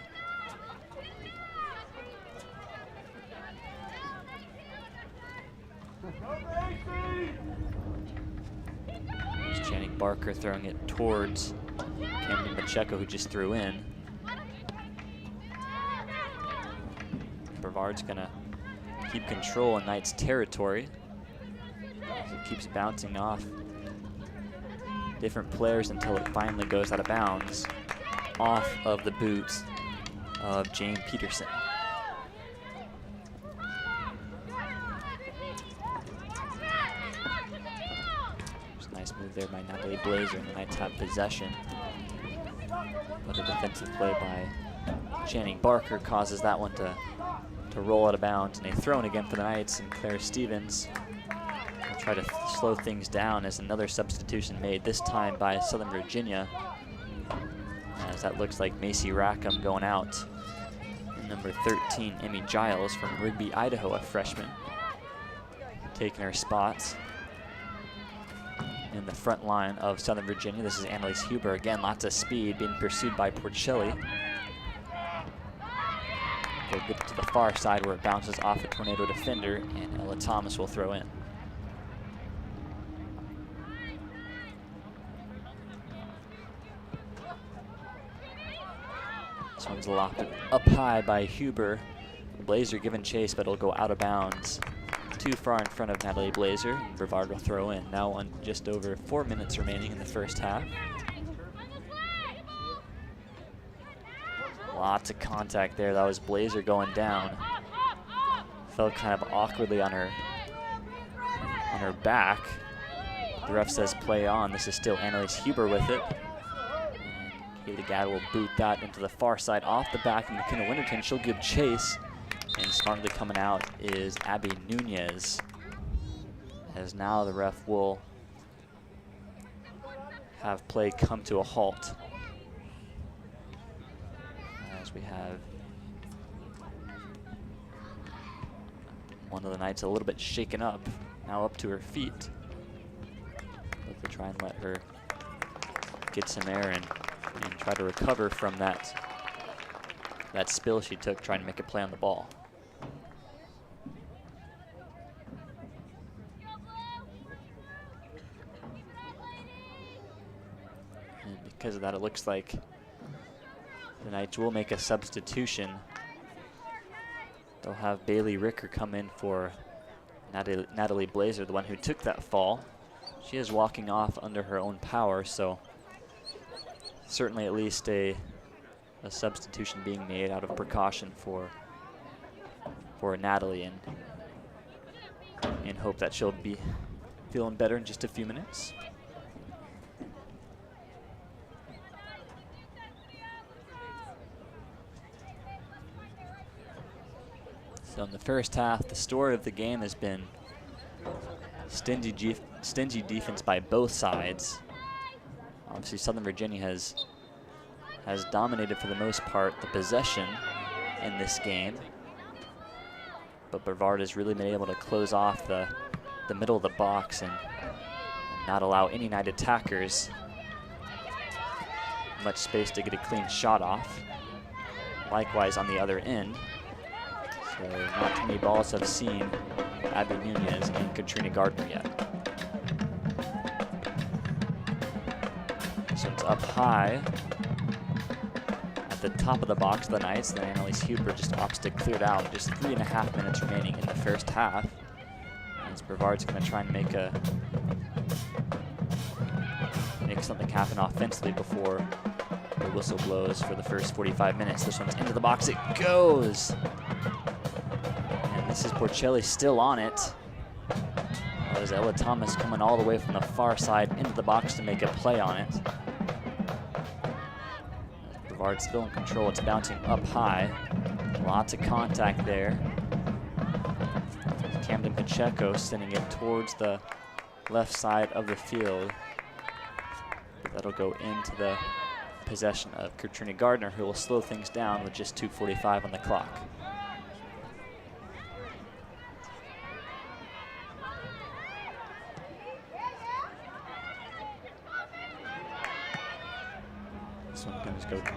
There's Channing Barker throwing it towards Camden Pacheco, who just threw in. Brevard's gonna keep control in Knights territory as it keeps bouncing off different players until it finally goes out of bounds off of the boots of Jane Peterson. There's a nice move there by Natalie Blazer, and the Knights have possession. But a defensive play by Channing Barker causes that one to roll out of bounds, and a throw-in again for the Knights, and Claire Stevens will try to slow things down as another substitution made, this time by Southern Virginia, as that looks like Macy Rackham going out. And number 13, Emmy Giles from Rigby, Idaho, a freshman, taking her spots in the front line of Southern Virginia. This is Annalise Huber, again, lots of speed, being pursued by Porcelli. They'll get to the far side where it bounces off a Tornado defender, and Ella Thomas will throw in. This one's locked up high by Huber. Blazer given chase, but it'll go out of bounds. Too far in front of Natalie Blazer. Brevard will throw in. Now on just over 4 minutes remaining in the first half. Lots of contact there. That was Blazer going down. Fell kind of awkwardly on her back. The ref says play on. This is still Annalise Huber with it. And Haley Gadd will boot that into the far side off the back of McKenna Winterton. She'll give chase. And smartly coming out is Abby Nunez. As now the ref will have play come to a halt. We have one of the Knights a little bit shaken up, now up to her feet. But they try and let her get some air and try to recover from that spill she took trying to make a play on the ball. And because of that, it looks like the Knights will make a substitution. They'll have Bailey Ricker come in for Natalie Blazer, the one who took that fall. She is walking off under her own power, so certainly at least a substitution being made out of precaution for Natalie, and in hope that she'll be feeling better in just a few minutes. So in the first half, the story of the game has been stingy defense by both sides. Obviously, Southern Virginia has dominated for the most part the possession in this game, but Brevard has really been able to close off the middle of the box and not allow any Knight attackers much space to get a clean shot off. Likewise on the other end. So not too many balls have seen Abby Nunez and Katrina Gardner yet. So it's up high at the top of the box of the Knights. Then Annalise Huber just opts to clear it out. Just 3.5 minutes remaining in the first half. As Brevard's going to try and make something happen offensively before the whistle blows for the first 45 minutes. This one's into the box. It goes. And this is Porcelli still on it. There's Ella Thomas coming all the way from the far side into the box to make a play on it. Brevard still in control. It's bouncing up high. Lots of contact there. Camden Pacheco sending it towards the left side of the field. That'll go into the possession of Katrina Gardner, who will slow things down with just 2:45 on the clock. This one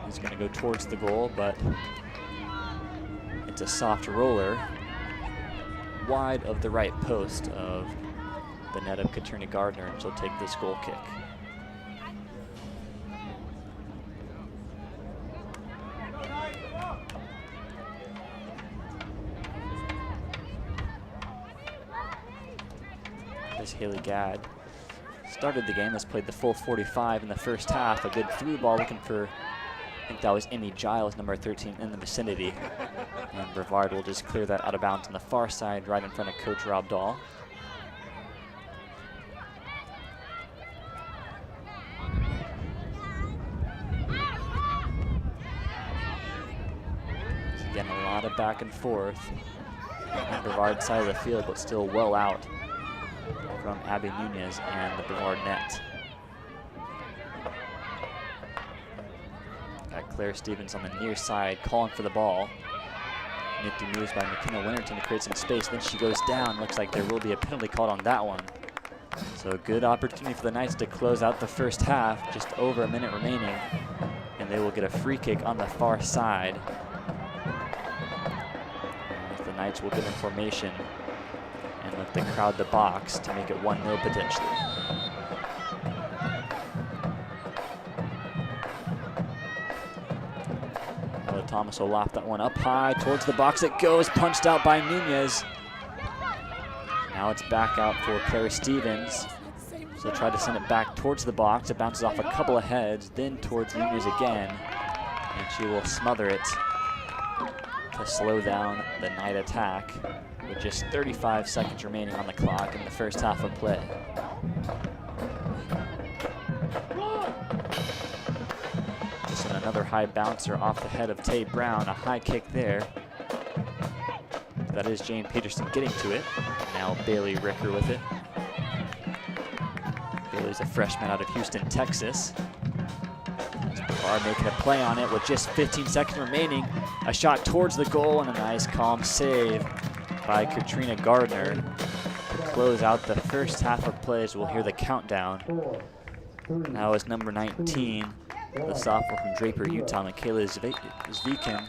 is going to go towards the goal, but it's a soft roller wide of the right post of the net of Katrina Gardner, and she'll take this goal kick. Haley Gadd started the game, has played the full 45 in the first half. A good through ball looking for, I think that was Amy Giles, number 13, in the vicinity. And Brevard will just clear that out of bounds on the far side, right in front of Coach Rob Dahl. Again, a lot of back and forth on Brevard's side of the field, but still well out from Abby Nunez and the Brevard net. Got Claire Stevens on the near side calling for the ball. Nifty moves by McKenna Winterton to create some space. Then she goes down. Looks like there will be a penalty called on that one. So a good opportunity for the Knights to close out the first half. Just over a minute remaining. And they will get a free kick on the far side. The Knights will get in formation and let the crowd the box to make it 1-0 potentially. Ella Thomas will loft that one up high towards the box. It goes, punched out by Nunez. Now it's back out for Claire Stevens. So try to send it back towards the box. It bounces off a couple of heads, then towards Nunez again. And she will smother it to slow down the Knight attack with just 35 seconds remaining on the clock in the first half of play. Just another high bouncer off the head of Tay Brown. A high kick there. That is Jane Peterson getting to it. Now Bailey Ricker with it. Bailey's a freshman out of Houston, Texas. Brevard making a play on it with just 15 seconds remaining. A shot towards the goal and a nice calm save by Katrina Gardner to close out the first half of plays. We'll hear the countdown. Now is number 19, the sophomore from Draper, Utah, Michaela Zvikin,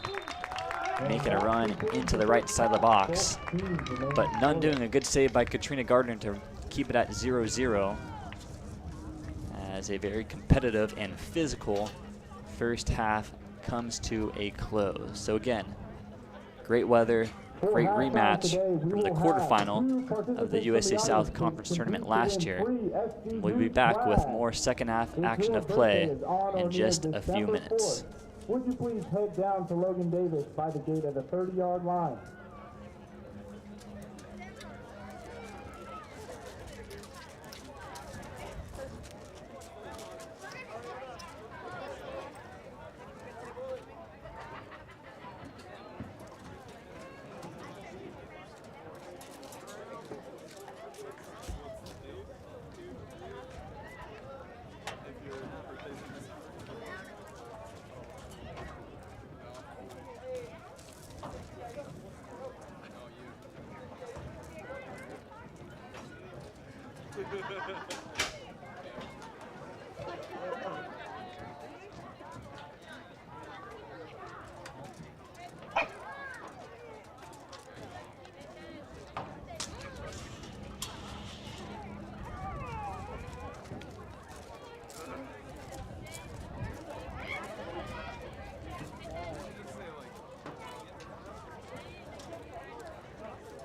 making a run into the right side of the box, but none doing a good save by Katrina Gardner to keep it at 0-0 as a very competitive and physical first half comes to a close. So again, great weather, great rematch from the quarterfinal of the USA South Conference Tournament last year. We'll be back with more second half action of play in just a few minutes. Would you please head down to Logan Davis by the gate of the 30-yard line?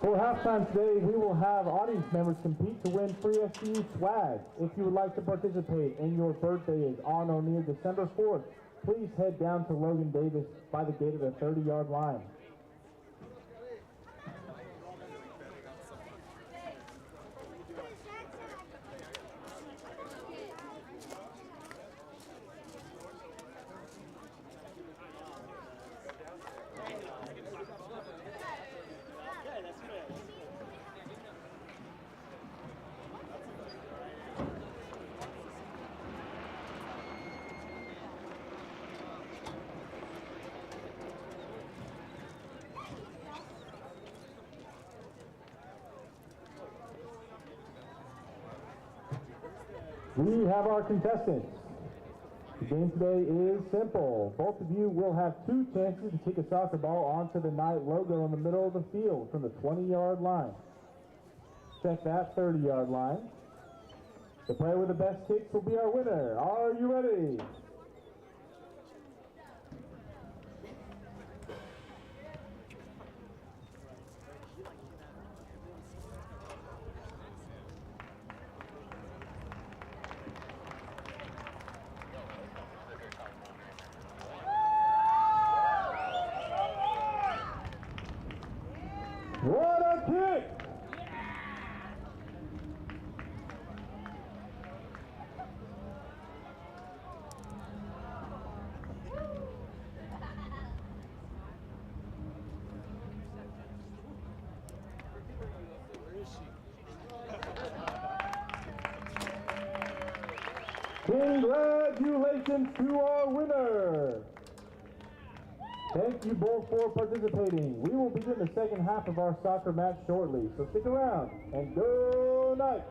For halftime today, we will have audience members compete to win free SCU swag. If you would like to participate and your birthday is on or near December 4th, please head down to Logan Davis by the gate of the 30-yard line. We have our contestants. The game today is simple. Both of you will have 2 chances to kick a soccer ball onto the Knight logo in the middle of the field from the 20-yard line. Check that 30-yard line. The player with the best kicks will be our winner. Are you ready? What a kick! Congratulations to our winner! Thank you both for participating. We will begin the second half of our soccer match shortly, so stick around and go Knights!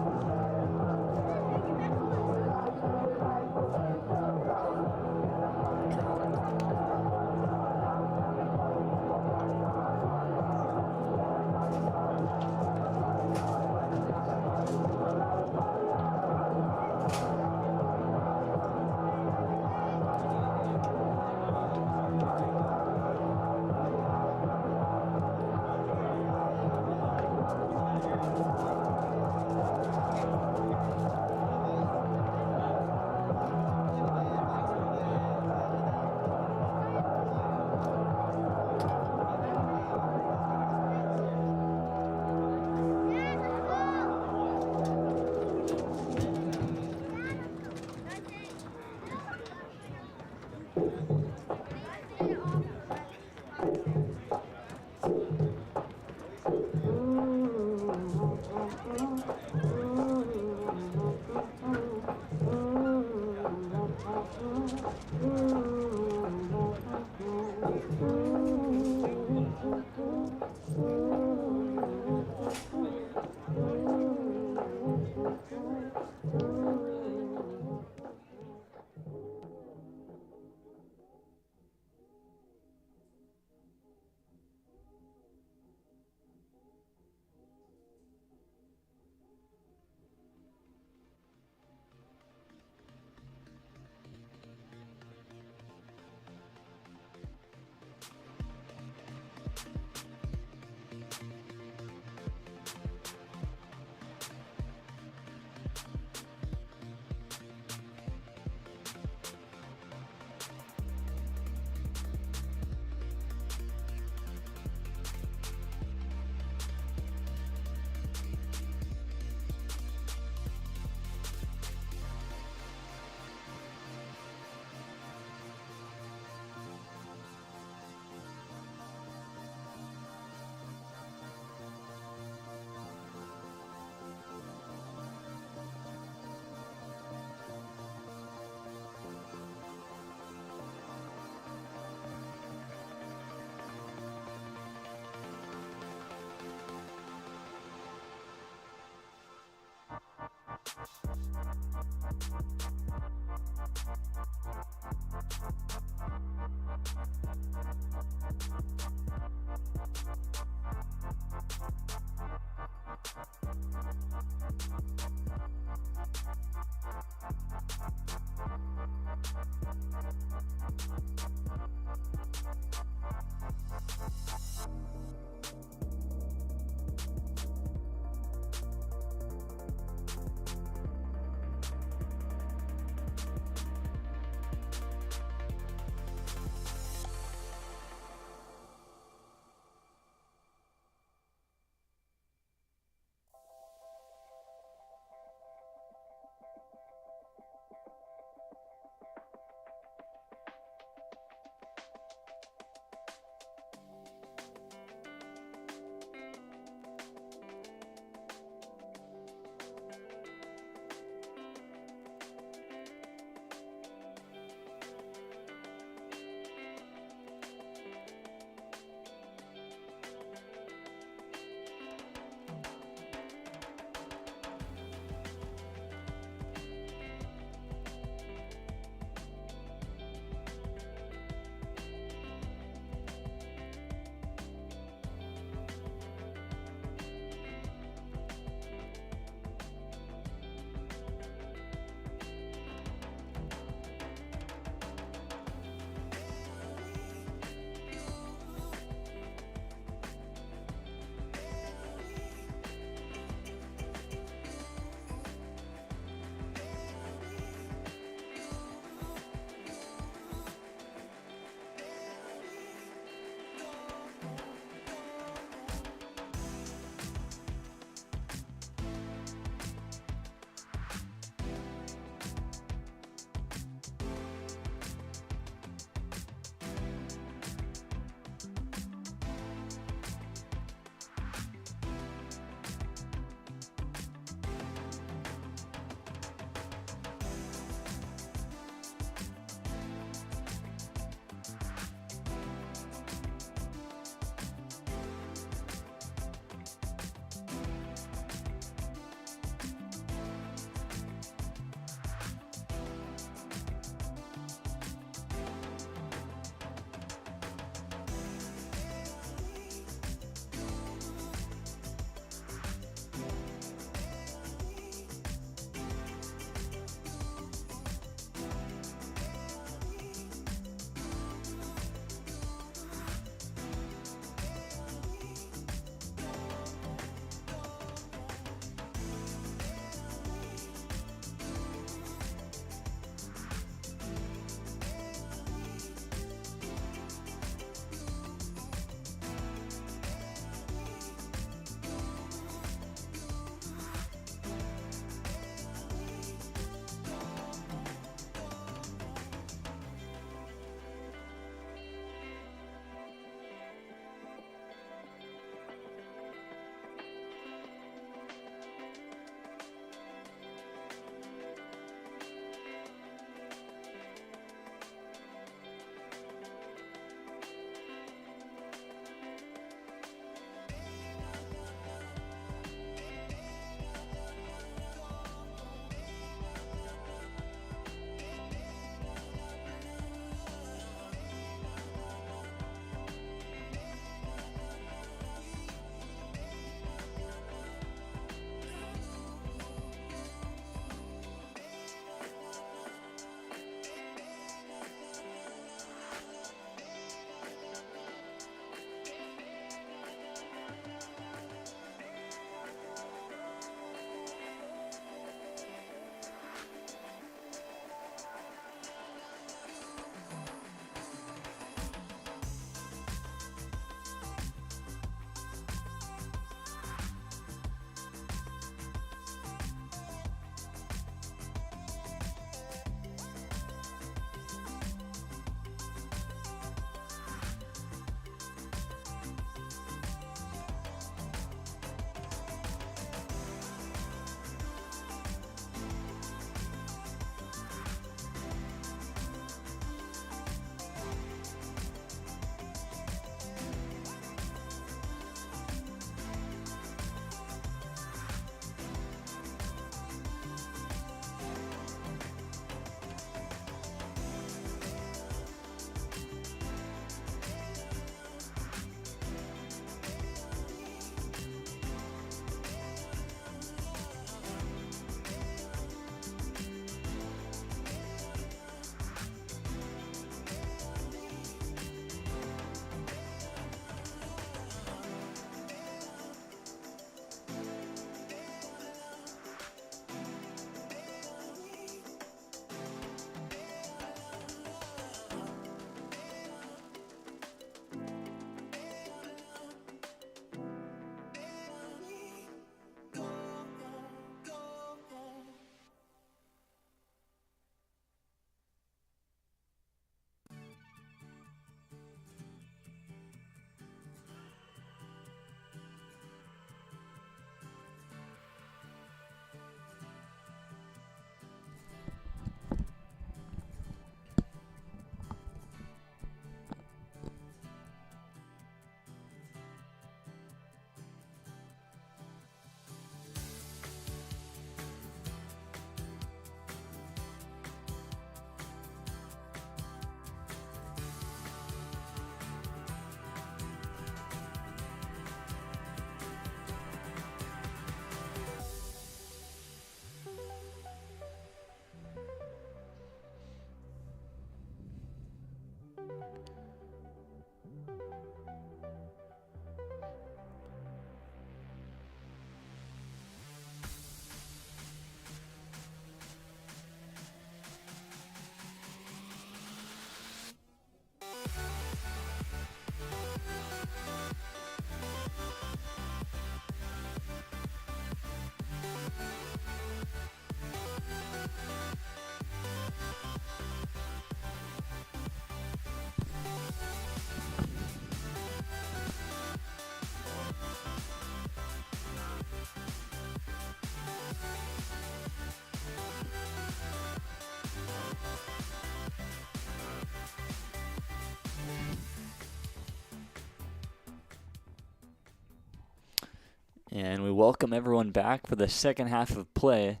And we welcome everyone back for the second half of play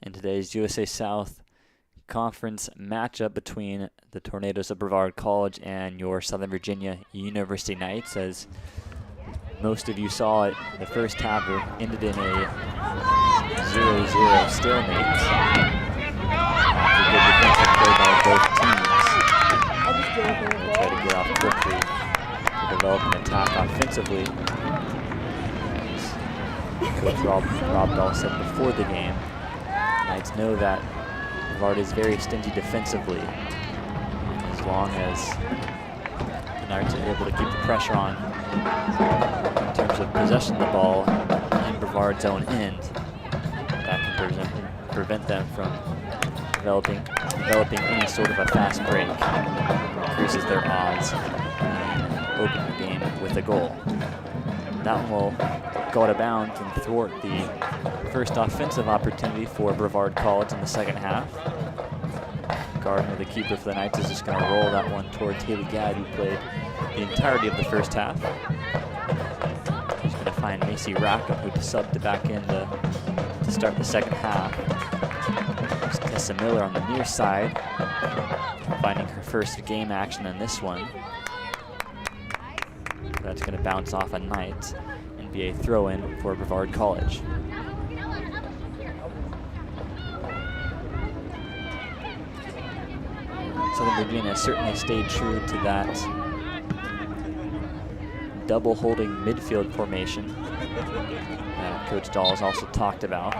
in today's USA South Conference matchup between the Tornadoes of Brevard College and your Southern Virginia University Knights. As most of you saw it, the first half ended in a 0-0 stalemate after good defensive play by both teams. They try to get off quickly to develop an attack offensively. Coach Rob Dahl said before the game, Knights know that Brevard is very stingy defensively. As long as the Knights are able to keep the pressure on in terms of possession of the ball in Brevard's own end, that can prevent them from developing any sort of a fast break. Increases their odds in opening the game with a goal. That one will go out of bounds and thwart the first offensive opportunity for Brevard College in the second half. Gardner, the keeper for the Knights, is just going to roll that one towards Haley Gadd, who played the entirety of the first half. He's going to find Macy Rackham, who subbed back in to start the second half. There's Tessa Miller on the near side, finding her first game action in this one. That's going to bounce off a Knight and be a throw-in for Brevard College. Southern Virginia certainly stayed true to that double holding midfield formation that Coach Dahl has also talked about.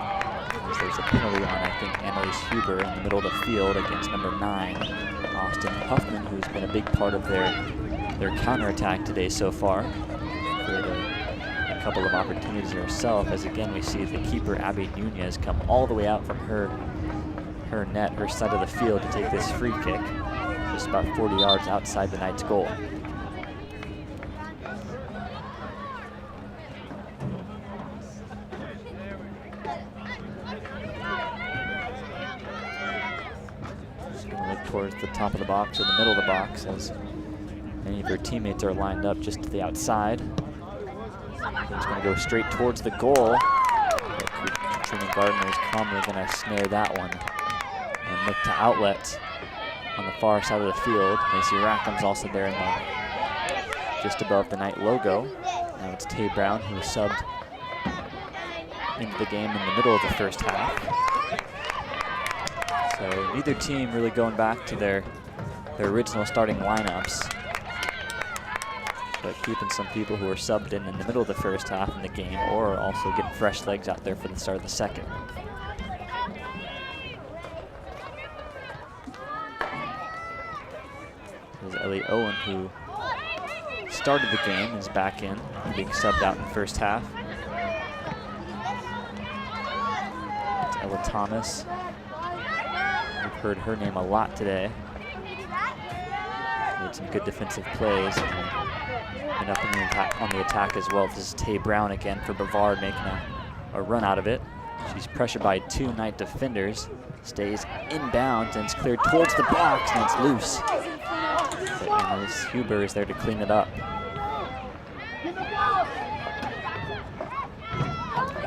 There's a penalty on, I think, Annalise Huber in the middle of the field against number 9, Austin Huffman, who's been a big part of their counterattack today so far. Created a couple of opportunities herself, as again we see the keeper Abby Nunez come all the way out from her net, her side of the field, to take this free kick, just about 40 yards outside the Knights' goal. Just gonna look towards the top of the box or the middle of the box as many of her teammates are lined up just to the outside. He's going to go straight towards the goal. Katrina Gardner is calmly going to snare that one and look to outlet on the far side of the field. Macy Rackham's also there in just above the Knight logo. Now it's Tay Brown, who subbed into the game in the middle of the first half. So neither team really going back to their original starting lineups, but keeping some people who are subbed in the middle of the first half in the game, or also getting fresh legs out there for the start of the second. There's Ellie Owen, who started the game, is back in, being subbed out in the first half. It's Ella Thomas. We've heard her name a lot today. Made some good defensive plays and up on the attack as well. This is Tay Brown again for Brevard, making a run out of it. She's pressured by 2 Knight defenders, stays inbound, and it's cleared towards the box, and it's loose. But Annalise Huber is there to clean it up.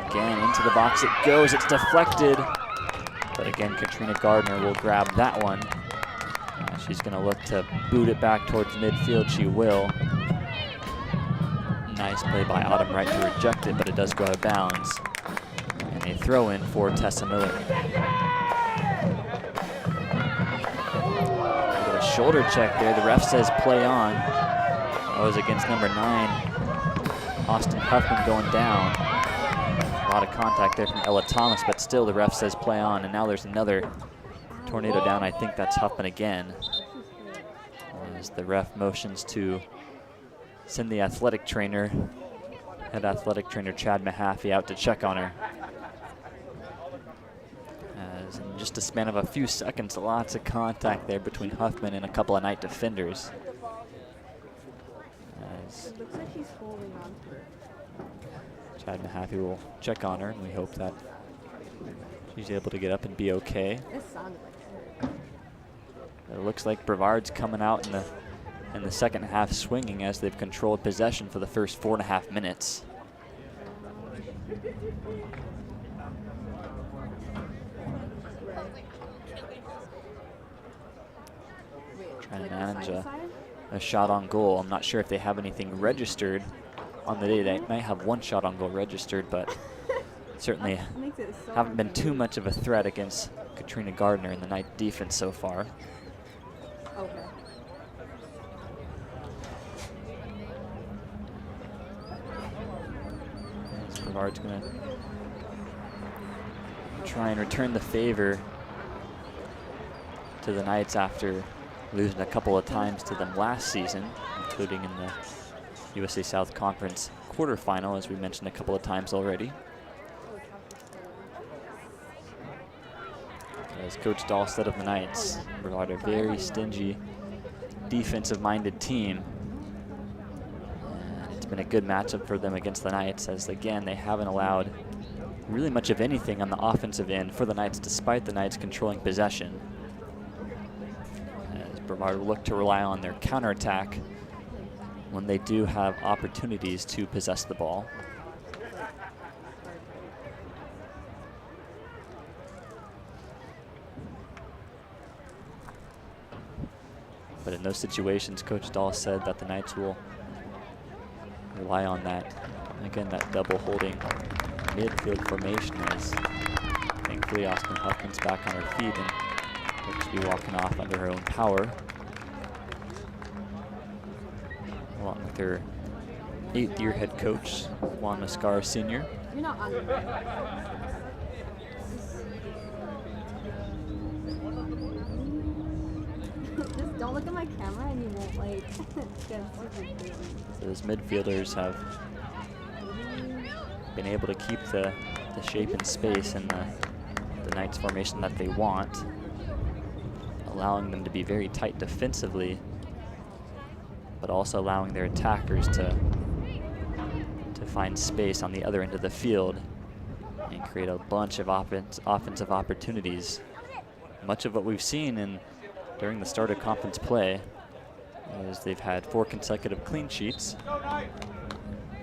Again, into the box it goes, it's deflected. But again, Katrina Gardner will grab that one. She's going to look to boot it back towards midfield. She will. Nice play by Autumn Wright to reject it, but it does go out of bounds. And a throw in for Tessa Miller. A shoulder check there. The ref says play on. That was against number 9, Austin Huffman, going down. A lot of contact there from Ella Thomas, but still the ref says play on. And now there's another Tornado down. I think that's Huffman again. As the ref motions to send the athletic trainer, head athletic trainer Chad Mahaffey, out to check on her. As in just a span of a few seconds, lots of contact there between Huffman and a couple of Knight defenders. As it looks like he's holding on to her. Chad Mahaffey will check on her, and we hope that she's able to get up and be okay. This sounded like her. It looks like Brevard's coming out in the second half swinging, as they've controlled possession for the first 4.5 minutes. Trying to manage a shot on goal. I'm not sure if they have anything registered on the day. They might have one shot on goal registered, but certainly haven't been too much of a threat against Katrina Gardner in the Knight defense so far. Okay. Brevard's going to try and return the favor to the Knights after losing a couple of times to them last season, including in the USA South Conference quarterfinal, as we mentioned a couple of times already. As Coach Dahl said of the Knights, Brevard a very stingy, defensive-minded team. And it's been a good matchup for them against the Knights, as again, they haven't allowed really much of anything on the offensive end for the Knights, despite the Knights controlling possession. As Brevard will look to rely on their counterattack when they do have opportunities to possess the ball. But in those situations, Coach Dahl said that the Knights will rely on that, again, that double holding midfield formation, as thankfully Austin Huffman's back on her feet and looks to be walking off under her own power, along with her 8th-year head coach, Juan Mascara Sr. You're not on the Just don't look at my camera and you won't like get super crazy. So those midfielders have been able to keep the shape and space in the Knights formation that they want, allowing them to be very tight defensively, but also allowing their attackers to find space on the other end of the field and create a bunch of offensive opportunities. Much of what we've seen during the start of conference play is they've had 4 consecutive clean sheets,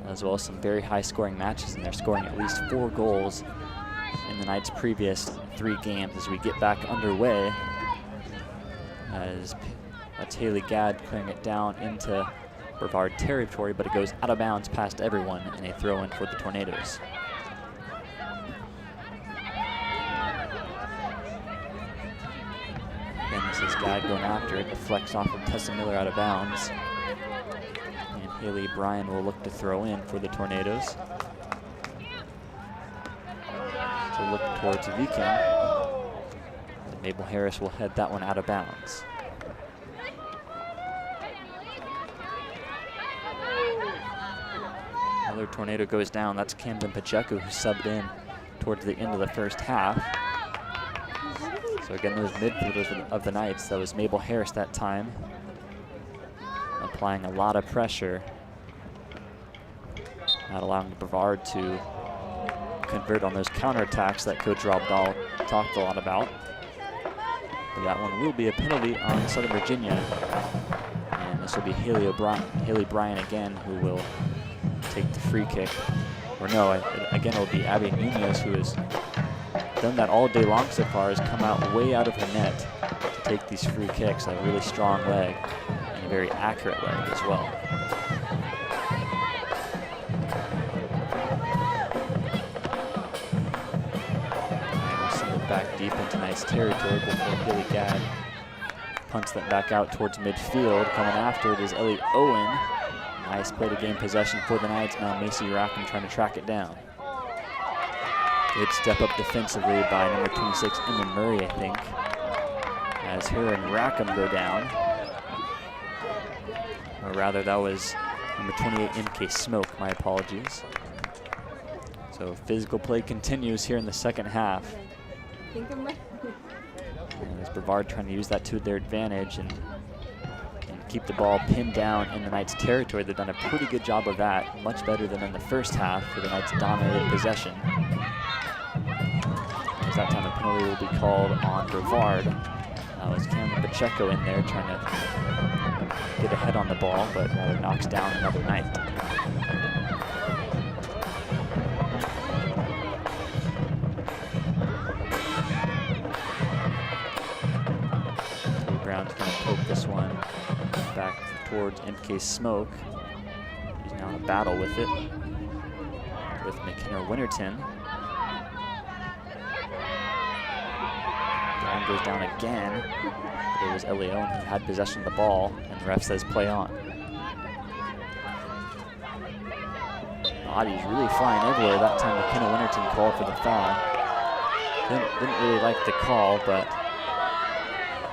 as well as some very high scoring matches, and they're scoring at least 4 goals in the Knights' previous 3 games. As we get back underway, as that's Haley Gadd clearing it down into Brevard territory, but it goes out of bounds past everyone, and a throw in for the Tornadoes. Again, this is Gadd going after it, deflects off of Tessa Miller out of bounds. And Haley Bryan will look to throw in for the Tornadoes. To look towards Viking. Mabel Harris will head that one out of bounds. Another Tornado goes down. That's Camden Pacheco, who subbed in towards the end of the first half. So again, those midfielders of the Knights, that was Mabel Harris that time, applying a lot of pressure, not allowing Brevard to convert on those counterattacks that Coach Rob Dahl talked a lot about. But that one will be a penalty on Southern Virginia, and this will be Haley Bryan again, who will take the free kick. Or no, again, it'll be Abby Nunez, who has done that all day long so far, has come out way out of her net to take these free kicks. A really strong leg and a very accurate leg as well. And we'll send it back deep into Knights territory before Haley Gadd punts that back out towards midfield. Coming after it is Ellie Owen. Nice play to gain possession for the Knights. Now Macy Rackham trying to track it down. Good step up defensively by number 26, Emma Murray, I think, as her and Rackham go down. Or rather, that was number 28, MK Smoke, my apologies. So physical play continues here in the second half. And as Brevard trying to use that to their advantage and keep the ball pinned down in the Knights' territory. They've done a pretty good job of that, much better than in the first half, where the Knights dominated possession. As that time a penalty will be called on Brevard. Now is Cameron Pacheco in there trying to get ahead on the ball, but rather knocks down another Knight. towards MK Smoke. He's now in a battle with it, with McKenna Winterton. Brown goes down again. But it was Leon who had possession of the ball, and the ref says play on. Bodies really flying everywhere. That time McKenna Winterton called for the foul. Didn't really like the call, but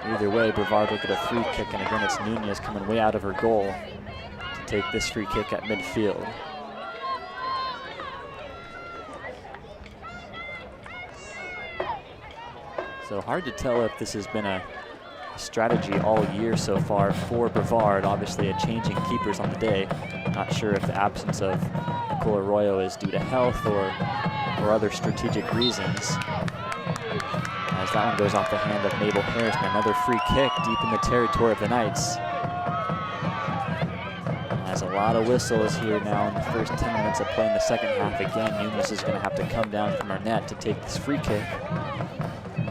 either way, Brevard will get a free kick, and again it's Nunez coming way out of her goal to take this free kick at midfield. So hard to tell if this has been a strategy all year so far for Brevard. Obviously a changing keepers on the day. Not sure if the absence of Nicole Arroyo is due to health or other strategic reasons. As that one goes off the hand of Mabel Harris, and another free kick deep in the territory of the Knights. Has a lot of whistles here now in the first 10 minutes of play in the second half. Again, Nunez is going to have to come down from her net to take this free kick.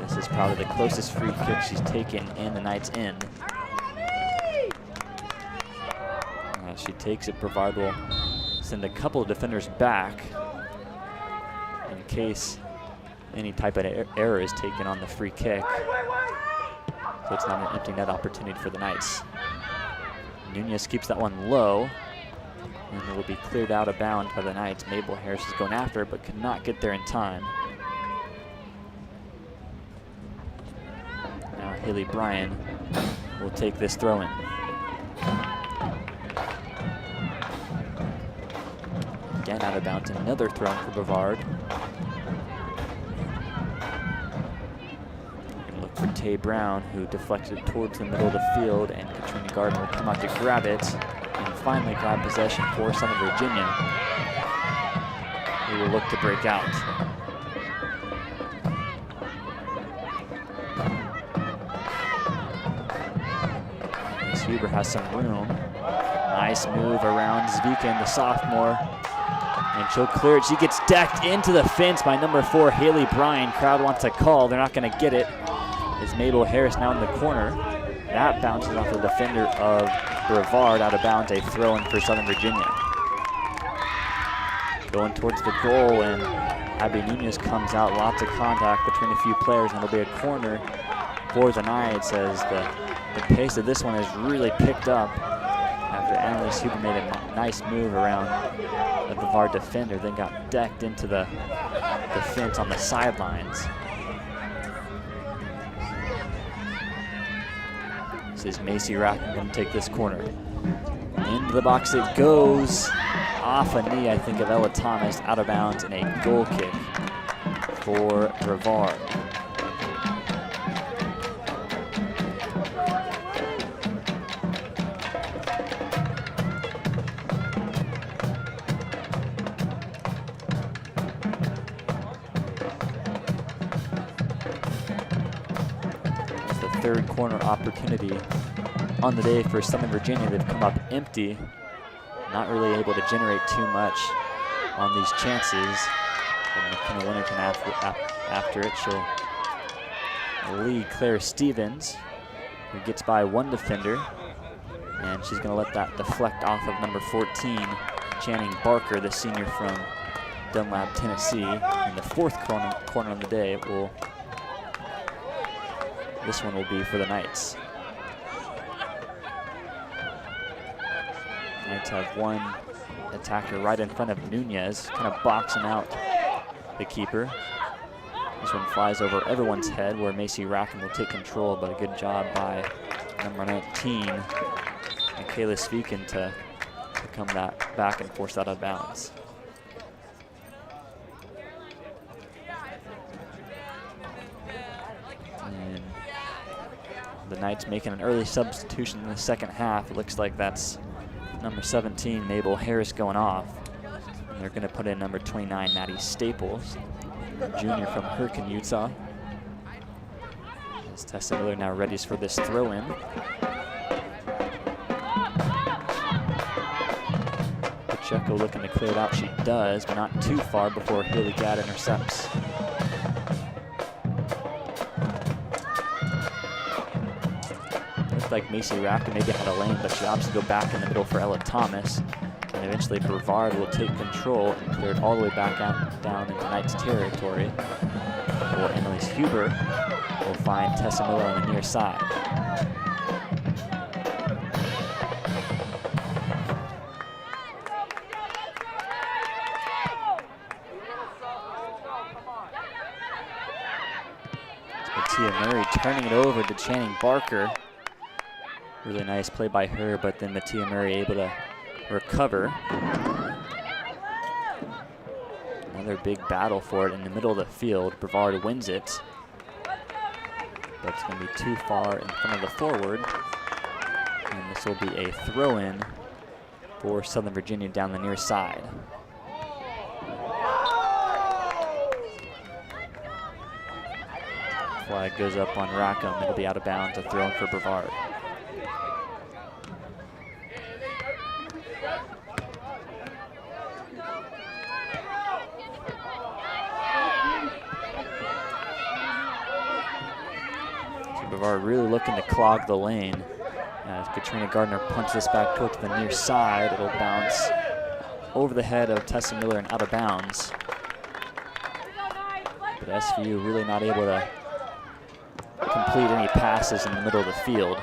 This is probably the closest free kick she's taken in the Knights' end. As she takes it, Brevard will send a couple of defenders back in case any type of error is taken on the free kick. So it's not an empty net opportunity for the Knights. Nunez keeps that one low, and it will be cleared out of bounds by the Knights. Mabel Harris is going after it, but could not get there in time. Now Haley Bryan will take this throw-in. Again out of bounds, another throw-in for Brevard. For Tay Brown, who deflected towards the middle of the field, and Katrina Gardner will come out to grab it and finally grab possession for Southern Virginia, who will look to break out. Miss Huber has some room. Nice move around Zviken, the sophomore, and she'll clear it. She gets decked into the fence by number 4, Haley Bryan. Crowd wants a call. They're not going to get it. Is Mabel Harris now in the corner. That bounces off the defender of Brevard, out of bounds, a throw-in for Southern Virginia. Going towards the goal, and Abby Nunez comes out. Lots of contact between a few players, and it'll be a corner for the Knights as the pace of this one has really picked up after Annalise Huber made a nice move around the Brevard defender, then got decked into the fence on the sidelines. Is Macy Rackham going to take this corner? Into the box it goes, off a knee, I think, of Ella Thomas, out of bounds, and a goal kick for Brevard. Third corner opportunity on the day for Southern Virginia. They've come up empty, not really able to generate too much on these chances. And McKenna Winterton after it, she'll lead Claire Stevens, who gets by one defender, and she's going to let that deflect off of number 14, Channing Barker, the senior from Dunlap, Tennessee. And the fourth corner of the day will. This one will be for the Knights. Knights have one attacker right in front of Nunez, kind of boxing out the keeper. This one flies over everyone's head, where Macy Rackham will take control, but a good job by number 19, Michaela Zviken, to come back and force that out of bounds. The Knights making an early substitution in the second half. It looks like that's number 17, Mabel Harris, going off. And they're going to put in number 29, Maddie Staples, junior from Hurricane, Utah. As Tessa Miller now readies for this throw-in. Pacheco looking to clear it out. She does, but not too far before Haley Gadd intercepts. like Macy Rackham maybe had a lane, but she opts to go back in the middle for Ella Thomas. And eventually Brevard will take control and clear it all the way back out, down into Knight's territory. Well, Annalise Huber will find Tessa Miller on the near side. Mattia Murray turning it over to Channing Barker. Really nice play by her, but then Mattia Murray able to recover. Another big battle for it in the middle of the field. Brevard wins it, but it's going to be too far in front of the forward. And this will be a throw-in for Southern Virginia down the near side. Flag goes up on Rackham. It'll be out of bounds, a throw-in for Brevard. Brevard really looking to clog the lane. As Katrina Gardner punches this back towards the near side, it'll bounce over the head of Tessa Miller and out of bounds. But SVU really not able to complete any passes in the middle of the field.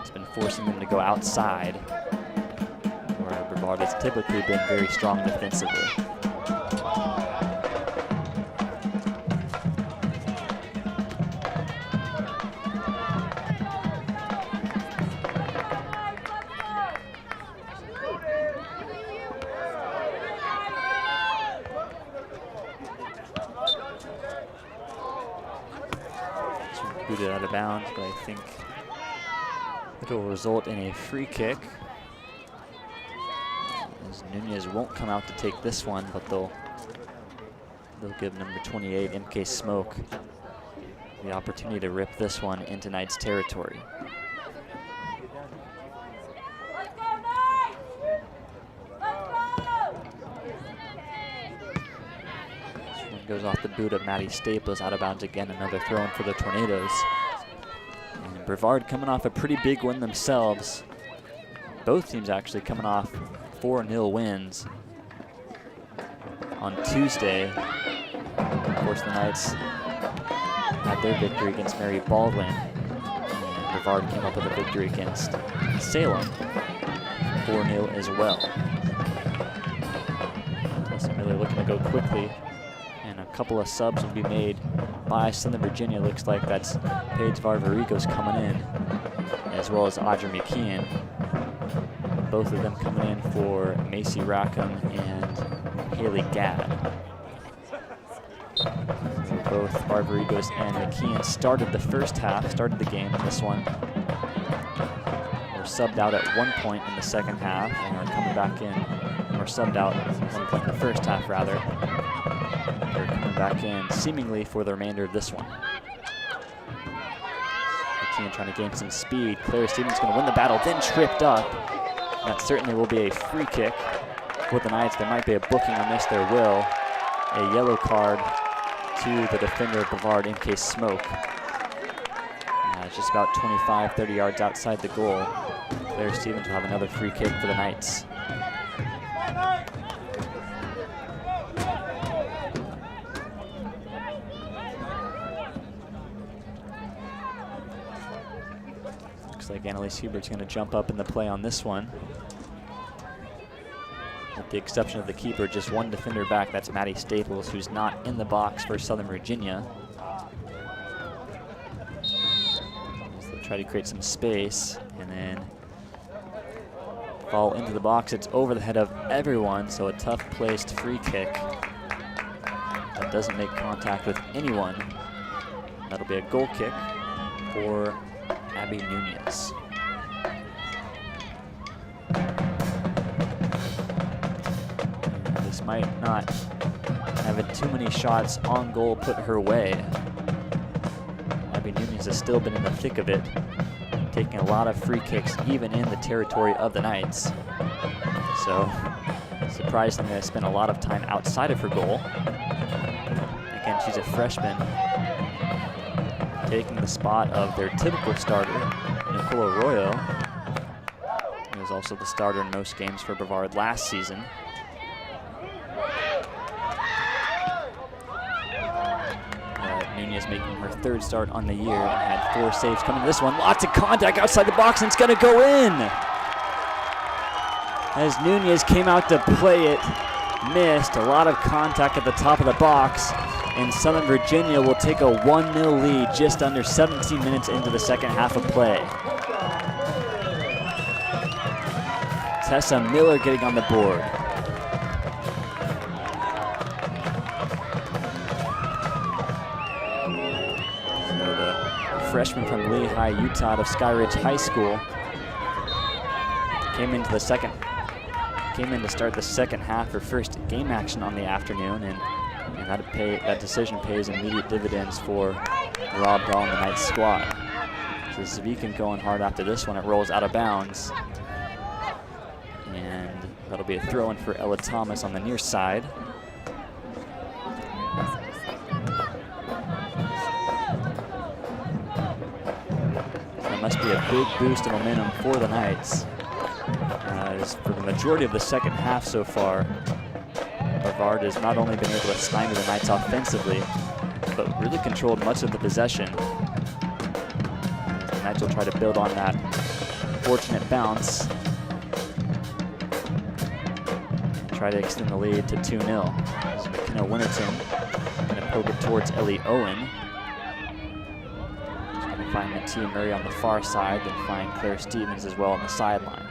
It's been forcing them to go outside, where Brevard has typically been very strong defensively. Booted out of bounds, but I think it'll result in a free kick. As Nunez won't come out to take this one, but they'll give number 28, MK Smoke, the opportunity to rip this one into Knight's territory. Goes off the boot of Maddie Staples, out of bounds again, another throw-in for the Tornadoes. And Brevard coming off a pretty big win themselves. Both teams actually coming off 4-0 wins on Tuesday. Of course, the Knights had their victory against Mary Baldwin. And Brevard came up with a victory against Salem, 4-0 as well. Tessa Miller looking to go quickly. A couple of subs will be made by Southern Virginia. Looks like that's Paige Varvaricos coming in, as well as Audrey McKeon. Both of them coming in for Macy Rackham and Haley Gadd. Both Varvaricos and McKeon started the first half, started the game in this one. Were subbed out at one point in the second half and are coming back in, or subbed out at one point in the first half rather. They're coming back in seemingly for the remainder of this one. McKeon trying to gain some speed. Claire Stevens going to win the battle, then tripped up. That certainly will be a free kick for the Knights. There might be a booking on this, there will. A yellow card to the defender of Brevard, MK Smoke. Just about 25, 30 yards outside the goal. Claire Stevens will have another free kick for the Knights. Like Annalise Hubert's going to jump up in the play on this one. With the exception of the keeper, just one defender back. That's Maddie Staples, who's not in the box for Southern Virginia. So they'll try to create some space and then fall into the box. It's over the head of everyone, so a tough placed free kick that doesn't make contact with anyone. That'll be a goal kick for Abby Nunez. This might not have too many shots on goal put her way. Abby Nunez has still been in the thick of it, taking a lot of free kicks even in the territory of the Knights. So surprisingly, I spent a lot of time outside of her goal. Again, she's a freshman, taking the spot of their typical starter, Nicole Arroyo, who was also the starter in most games for Brevard last season. Nunez making her 3rd start on the year and had 4 saves coming to this one. Lots of contact outside the box, and it's going to go in. As Nunez came out to play it, missed. A lot of contact at the top of the box, and Southern Virginia will take a 1-0 lead just under 17 minutes into the second half of play. Tessa Miller getting on the board. Freshman from Lehigh, Utah, out of Skyridge High School, came in to start the second half, her first game action on the afternoon, and that decision pays immediate dividends for Rob Dahl and the Knights squad. So Zvikin going hard after this one. It rolls out of bounds, and that'll be a throw-in for Ella Thomas on the near side. Must be a big boost of momentum for the Knights. As for the majority of the second half so far, Brevard has not only been able to stymie the Knights offensively, but really controlled much of the possession. The Knights will try to build on that fortunate bounce and try to extend the lead to 2-0. So McKenna Winterton going to poke it towards Ellie Owen. Find Mattia Murray on the far side, then find Claire Stevens as well on the sideline.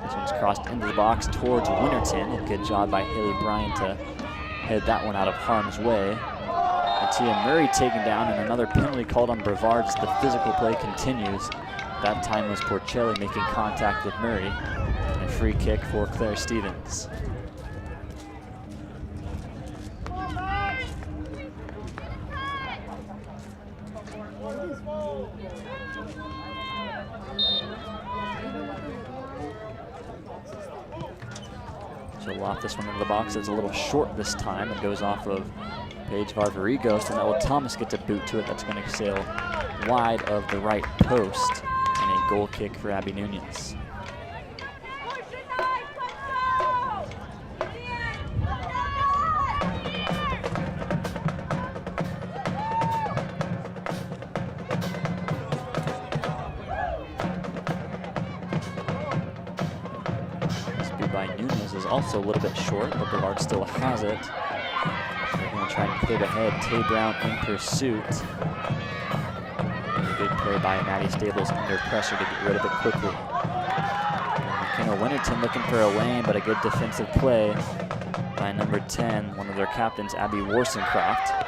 This one's crossed into the box towards Winterton. A good job by Haley Bryan to head that one out of harm's way. Mattia Murray taken down, and another penalty called on Brevard as the physical play continues. That time was Porcelli making contact with Murray. And a free kick for Claire Stevens. She'll loft this one into the box. It's a little short this time. It goes off of Paige Varvarigos, and Ella Thomas gets a boot to it. That's going to sail wide of the right post, and a goal kick for Abby Nunez. Also a little bit short, but Brevard still has it. They're going to try and clear ahead. Tay Brown in pursuit. And a good play by Maddie Stables under pressure to get rid of it quickly. And McKenna Winterton looking for a lane, but a good defensive play by number 10, one of their captains, Abby Warsencroft.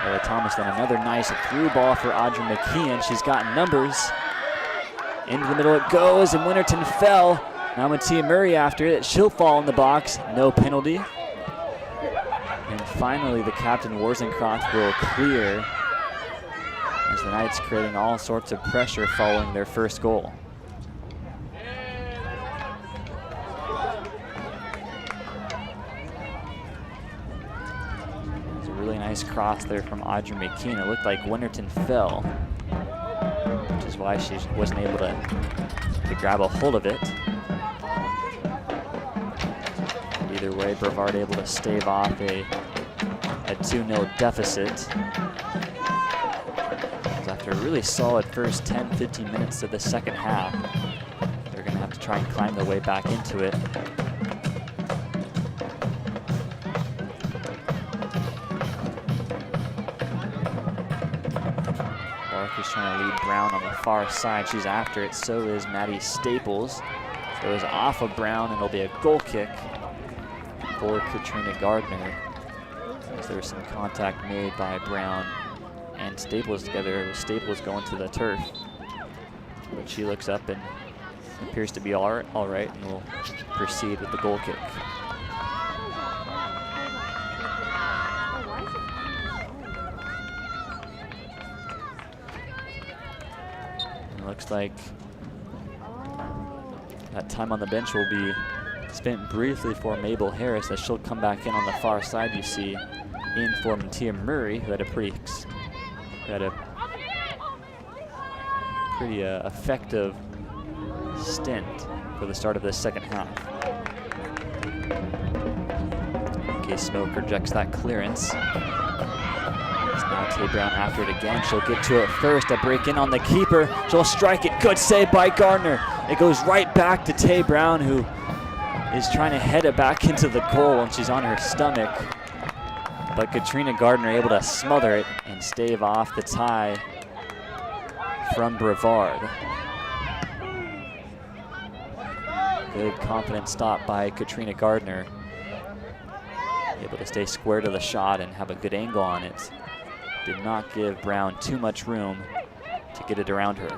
Ella Thomas then another nice through ball for Audrey McKeon. She's got numbers. Into the middle it goes, and Winterton fell. Now Mattia Murray after it. She'll fall in the box. No penalty. And finally, the captain, Warsencroft, will clear as the Knights creating all sorts of pressure following their first goal. It's a really nice cross there from Audrey McKeon. It looked like Winterton fell, which is why she wasn't able to grab a hold of it. Either way, Brevard able to stave off a 2-0 deficit. After a really solid first 10-15 minutes of the second half, they're going to have to try and climb their way back into it. Clark is trying to lead Brown on the far side. She's after it. So is Maddie Staples. So it was off of Brown, and it'll be a goal kick for Katrina Gardner, as there was some contact made by Brown and Staples together. With Staples going to the turf, but she looks up and appears to be all right, and will proceed with the goal kick. And it looks like that time on the bench will be spent briefly for Mabel Harris, as she'll come back in on the far side. You see in for Mattia Murray, who had a pretty effective stint for the start of this second half. Okay, Smoke rejects that clearance. It's now Tay Brown after it again. She'll get to it first, a break in on the keeper. She'll strike it, good save by Gardner. It goes right back to Tay Brown, who is trying to head it back into the goal when she's on her stomach. But Katrina Gardner able to smother it and stave off the tie from Brevard. Good confident stop by Katrina Gardner. Able to stay square to the shot and have a good angle on it. Did not give Brown too much room to get it around her.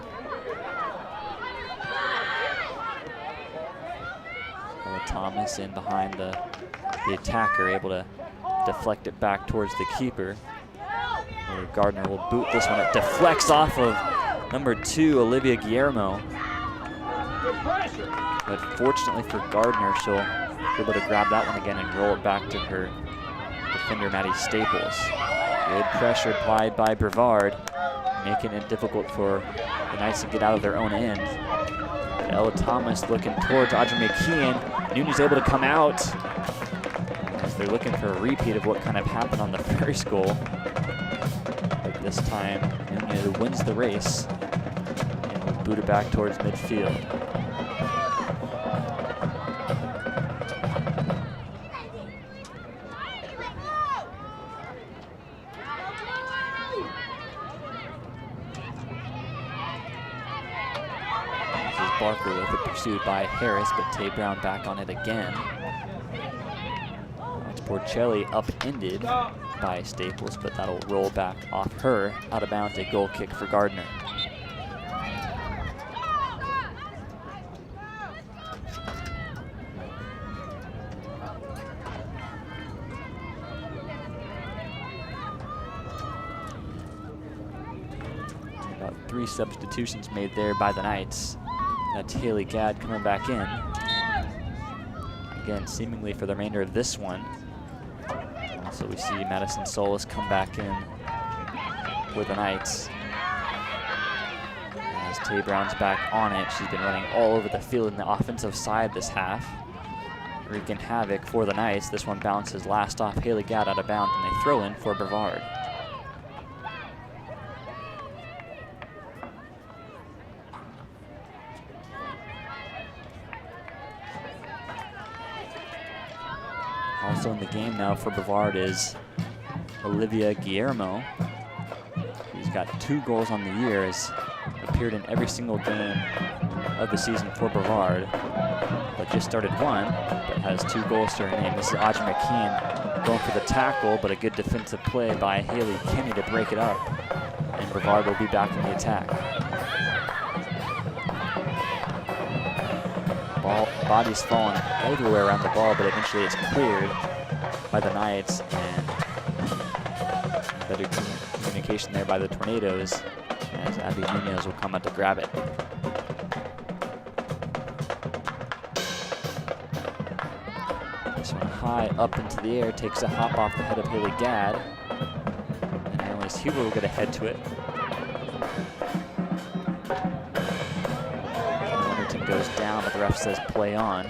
Ella Thomas in behind the attacker, able to deflect it back towards the keeper. Gardner will boot this one. It deflects off of number 2, Olivia Guillermo. But fortunately for Gardner, she'll be able to grab that one again and roll it back to her defender, Maddie Staples. Good pressure applied by Brevard, making it difficult for the Knights to get out of their own end. Ella Thomas looking towards Audrey McKeon. Nunez able to come out, as they're looking for a repeat of what kind of happened on the first goal. But this time, Nunez wins the race and will boot it back towards midfield. Barker with it pursued by Harris, but Tay Brown back on it again. It's Porcelli upended by Staples, but that'll roll back off her. Out of bounds, a goal kick for Gardner. About 3 substitutions made there by the Knights. That's Haley Gadd coming back in. Again, seemingly for the remainder of this one. Also, we see Madison Solis come back in with the Knights. As Tay Brown's back on it, she's been running all over the field in the offensive side this half, wreaking havoc for the Knights. This one bounces last off Haley Gadd out of bounds, and they throw in for Brevard. Also in the game now for Brevard is Olivia Guillermo. She's got 2 goals on the year, has appeared in every single game of the season for Brevard, but just started one, but has 2 goals to her name. This is Audrey McKeon going for the tackle, but a good defensive play by Haley Kinney to break it up, and Brevard will be back in the attack. Bodies falling everywhere around the ball, but eventually it's cleared by the Knights, and better communication there by the Tornadoes, as Abby Nunez will come out to grab it. This one high up into the air, takes a hop off the head of Haley Gadd, and Annalise Huber will get a head to it. Goes down, but the ref says play on.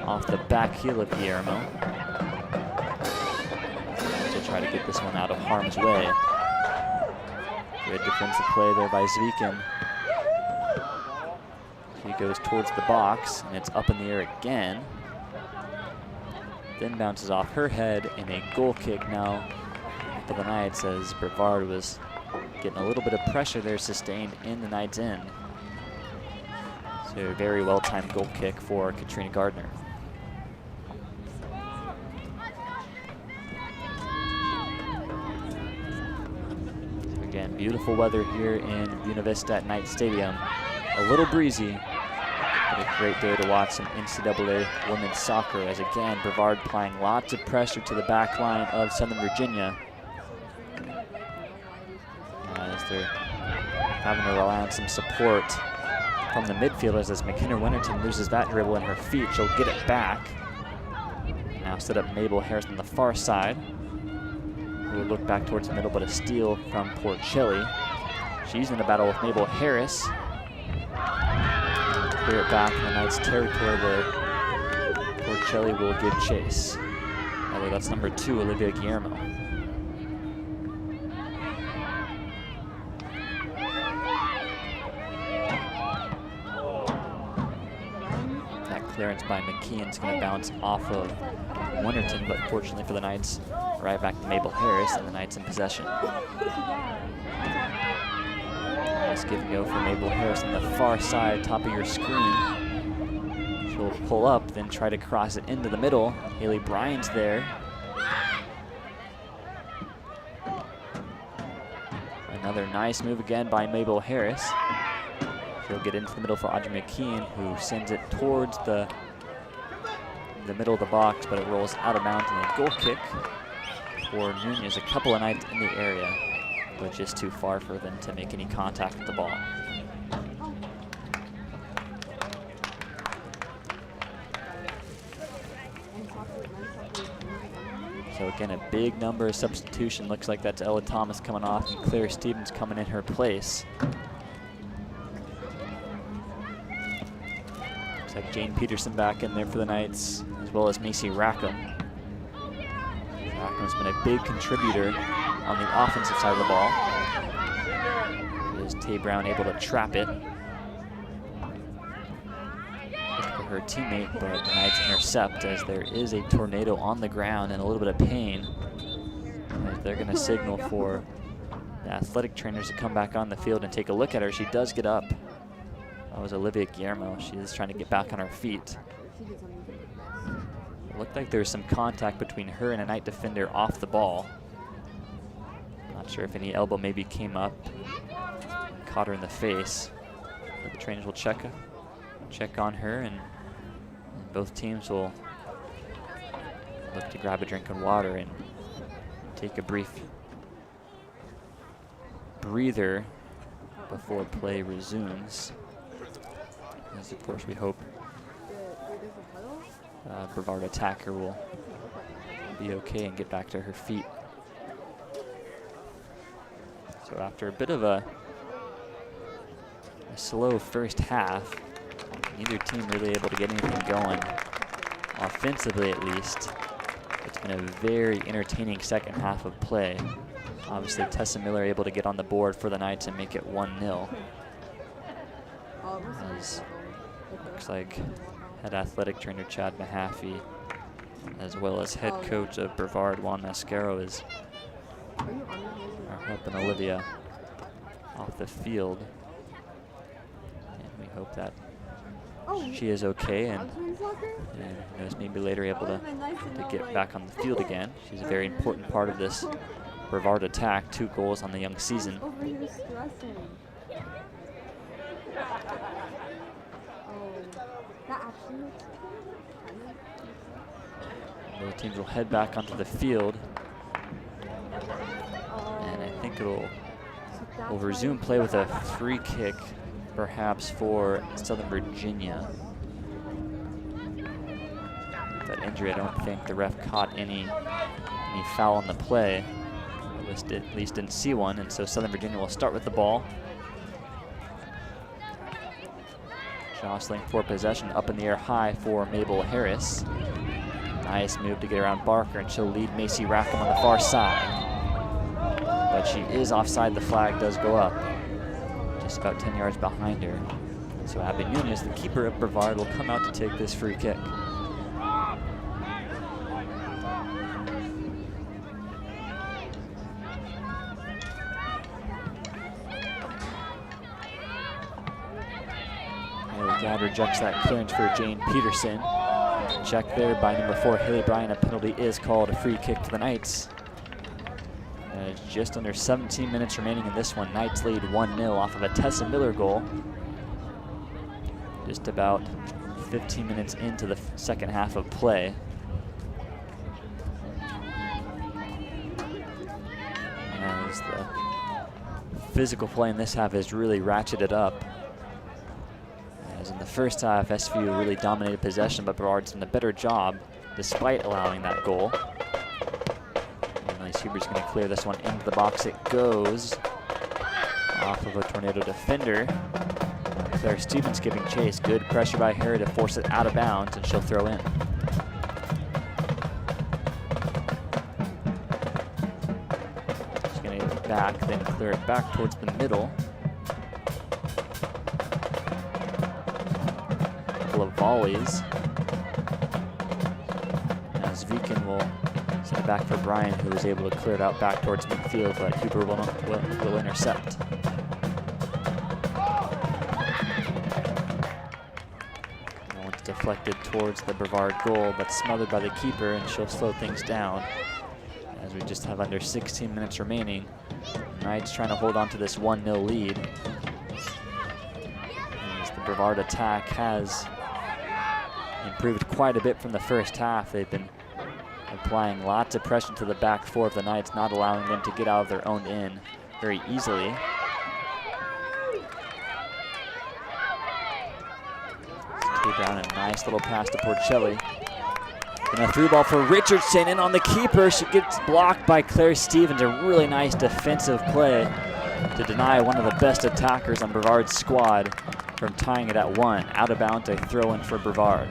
Off the back heel of Guillermo. To try to get this one out of harm's way. Good defensive play there by Zviken. He goes towards the box, and it's up in the air again. Then bounces off her head, and a goal kick now for the Knights, as Brevard was getting a little bit of pressure there sustained in the Knights' end. A very well-timed goal kick for Katrina Gardner. So again, beautiful weather here in Buena Vista at Knight Stadium. A little breezy, but a great day to watch some NCAA women's soccer, as again, Brevard applying lots of pressure to the back line of Southern Virginia, as they're having to rely on some support from the midfielders, as McKenna Winterton loses that dribble in her feet. She'll get it back. Now set up Mabel Harris on the far side, who will look back towards the middle, but a steal from Porcelli. She's in a battle with Mabel Harris. Clear it back in the Knights' territory where Porcelli will give chase. Although that's number 2, Olivia Guillermo. That clearance by McKeon is going to bounce off of Winterton, but fortunately for the Knights, right back to Mabel Harris, and the Knights in possession. Nice give and go for Mabel Harris on the far side, top of your screen. She'll pull up, then try to cross it into the middle. Haley Bryan's there. Another nice move again by Mabel Harris. She'll get into the middle for Audrey McKeon, who sends it towards the middle of the box, but it rolls out of bounds and a goal kick for Nunez. A couple of Knights in the area, but just too far for them to make any contact with the ball. So again, a big number of substitution. Looks like that's Ella Thomas coming off and Claire Stevens coming in her place. Looks like Jane Peterson back in there for the Knights, as well as Macy Rackham. Rackham's been a big contributor on the offensive side of the ball. Is Tay Brown able to trap it? For her teammate, but the Knights intercept as there is a tornado on the ground and a little bit of pain. As they're going to signal for the athletic trainers to come back on the field and take a look at her. She does get up. That was Olivia Guillermo. She is trying to get back on her feet. It looked like there was some contact between her and a Knight defender off the ball. Not sure if any elbow maybe came up, caught her in the face. But the trainers will check on her, and both teams will look to grab a drink of water and take a brief breather before play resumes. As of course we hope Brevard attacker will be okay and get back to her feet. So after a bit of a slow first half, neither team really able to get anything going, offensively at least. It's been a very entertaining second half of play. Obviously, Tessa Miller able to get on the board for the Knights and make it 1-0. As looks like head athletic trainer Chad Mahaffey, as well as head coach of Brevard, Juan Mascaro, are helping Olivia off the field. And we hope that she is okay and knows maybe later able to get back on the field again. She's a very important part of this Brevard attack. 2 goals on the young season. Both teams will head back onto the field, and I think we'll resume play with a free kick, perhaps for Southern Virginia. That injury, I don't think the ref caught any foul on the play. At least didn't see one, and so Southern Virginia will start with the ball. Jostling for possession, up in the air high for Mabel Harris. Nice move to get around Barker, and she'll lead Macy Rackham on the far side. But she is offside. The flag does go up, just about 10 yards behind her. So Abby Nunez, the keeper of Brevard, will come out to take this free kick. Dad rejects that clearance for Jane Peterson. Check there by number 4, Haley Bryan. A penalty is called, a free kick to the Knights. Just under 17 minutes remaining in this one. Knights lead 1-0 off of a Tessa Miller goal. Just about 15 minutes into the second half of play. As the physical play in this half has really ratcheted up. As in the first half, SVU really dominated possession, but Brevard's done a better job despite allowing that goal. And Elise Hubert's going to clear this one into the box. It goes. Off of a Tornado defender. Claire Stevens giving chase. Good pressure by her to force it out of bounds, and she'll throw in. She's going to get it back, then clear it back towards the middle. A couple of volleys. As Viken will send it back for Bryan, who was able to clear it out back towards midfield, but Huber will intercept. Deflected towards the Brevard goal, but smothered by the keeper, and she'll slow things down as we just have under 16 minutes remaining. Knights trying to hold on to this 1-0 lead. As the Brevard attack has improved quite a bit from the first half. They've been applying lots of pressure to the back four of the Knights, not allowing them to get out of their own end very easily. Down a nice little pass to Porcelli. And a through ball for Richardson, and on the keeper, she gets blocked by Claire Stevens. A really nice defensive play to deny one of the best attackers on Brevard's squad from tying it at 1. Out of bounds, a throw in for Brevard.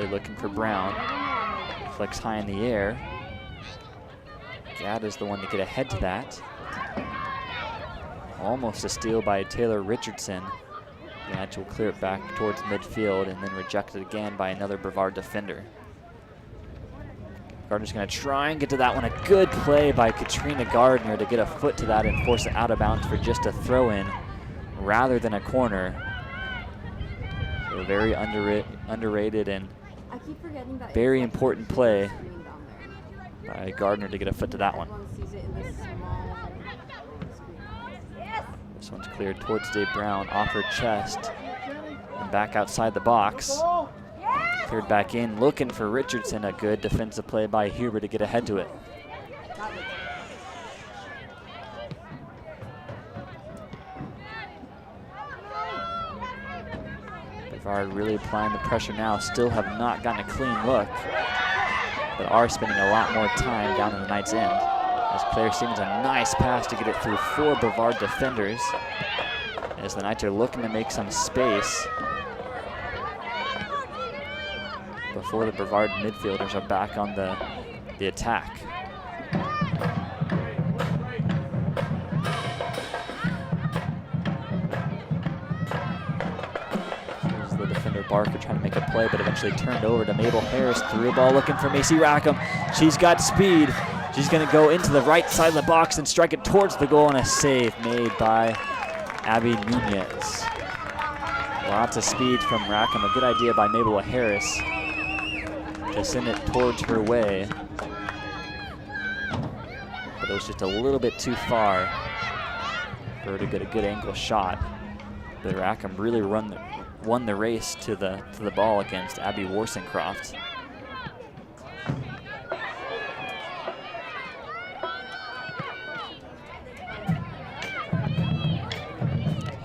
Looking for Brown. Flicks high in the air. Gadd is the one to get ahead to that. Almost a steal by Taylor Richardson. Gadd will clear it back towards midfield and then rejected again by another Brevard defender. Gardner's going to try and get to that one. A good play by Katrina Gardner to get a foot to that and force it out of bounds for just a throw-in rather than a corner. So very underrated and very important play by Gardner to get a foot to that one. This one's cleared towards Dave Brown, off her chest, and back outside the box. Cleared back in, looking for Richardson. A good defensive play by Huber to get ahead to it. Brevard really applying the pressure now. Still have not gotten a clean look, but are spending a lot more time down in the Knights' end. As Claire Stevens, a nice pass to get it through 4 Brevard defenders. As the Knights are looking to make some space before the Brevard midfielders are back on the attack. Barker trying to make a play, but eventually turned over to Mabel Harris. Through ball looking for Macy Rackham. She's got speed. She's going to go into the right side of the box and strike it towards the goal, and a save made by Abby Nunez. Lots of speed from Rackham. A good idea by Mabel Harris to send it towards her way. But it was just a little bit too far for her to get a good angle shot. But Rackham really won the race to the ball against Abby Warsencroft.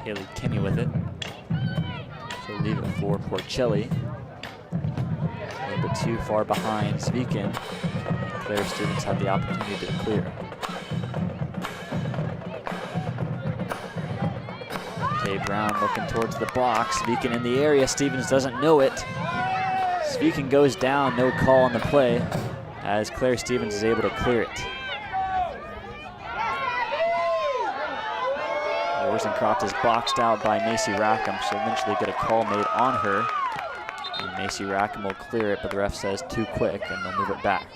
Haley Kinney with it. She'll leave it for Porcelli. A little bit too far behind Zvikin. Claire Stevens had the opportunity to clear. Dave Brown looking towards the box. Zvikin in the area. Stevens doesn't know it. Zvikin goes down. No call on the play as Claire Stevens is able to clear it. Warsencroft is boxed out by Macy Rackham. She'll eventually get a call made on her. And Macy Rackham will clear it, but the ref says too quick, and they'll move it back.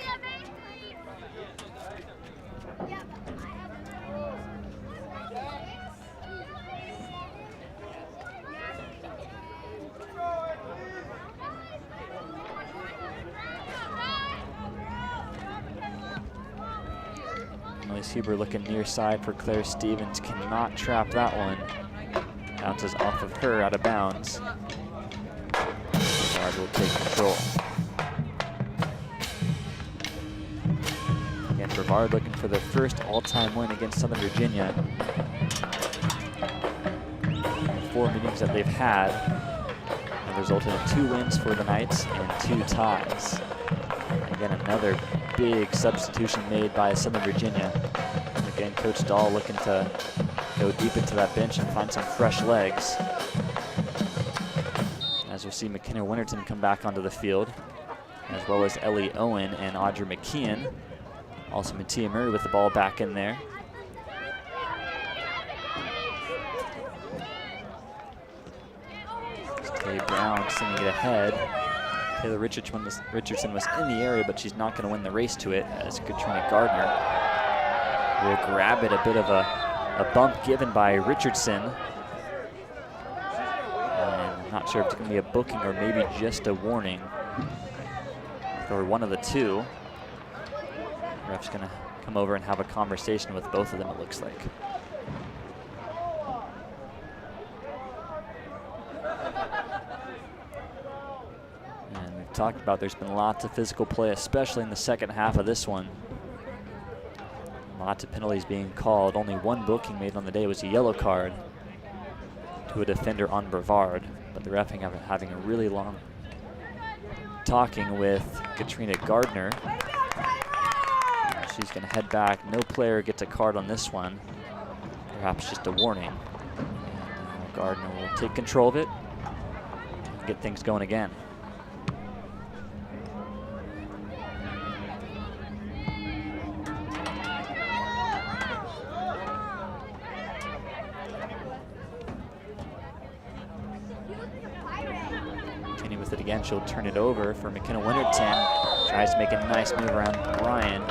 Huber looking near side for Claire Stevens. Cannot trap that one. Bounces off of her, out of bounds. Brevard will take control. Again, Brevard looking for their first all-time win against Southern Virginia. 4 meetings that they've had, and resulted in 2 wins for the Knights and 2 ties. Again, another big substitution made by Southern Virginia. Again, Coach Dahl looking to go deep into that bench and find some fresh legs. As we'll see McKenna Winterton come back onto the field, as well as Ellie Owen and Audrey McKeon. Also Mattia Murray with the ball back in there. Taylor Brown sending it ahead. Taylor Richardson was in the area, but she's not going to win the race to it, as Katrina Gardner will grab it. A bit of a bump given by Richardson. And I'm not sure if it's going to be a booking or maybe just a warning, or one of the two. Ref's going to come over and have a conversation with both of them, it looks like. And we've talked about there's been lots of physical play, especially in the second half of this one. Lots of penalties being called. Only one booking made on the day was a yellow card to a defender on Brevard, but the ref having a really long talking with Katrina Gardner. She's going to head back. No player gets a card on this one. Perhaps just a warning. And Gardner will take control of it and get things going again. Kenny with it again. She'll turn it over for McKenna Winterton. Tries to make a nice move around Bryan,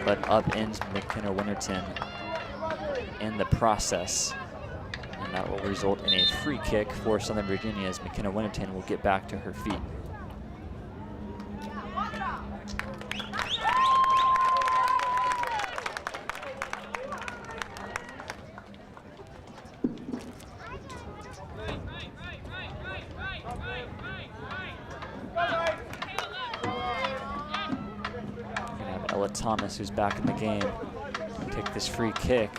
but upends McKenna Winterton in the process. And that will result in a free kick for Southern Virginia, as McKenna Winterton will get back to her feet. Thomas, who's back in the game, take this free kick.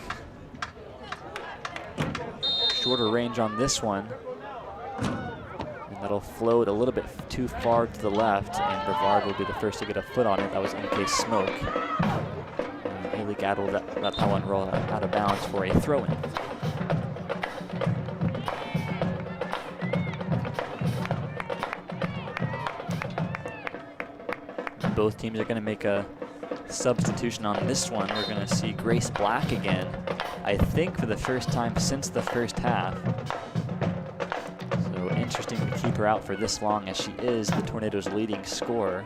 Shorter range on this one, and that'll float a little bit too far to the left, and Brevard will be the first to get a foot on it. That was MK Smoke. Haley Gadd will let that one roll out of bounds for a throw-in. Both teams are going to make a substitution on this one. We're going to see Grace Black again, I think for the first time since the first half. So interesting to keep her out for this long, as she is the Tornadoes' leading scorer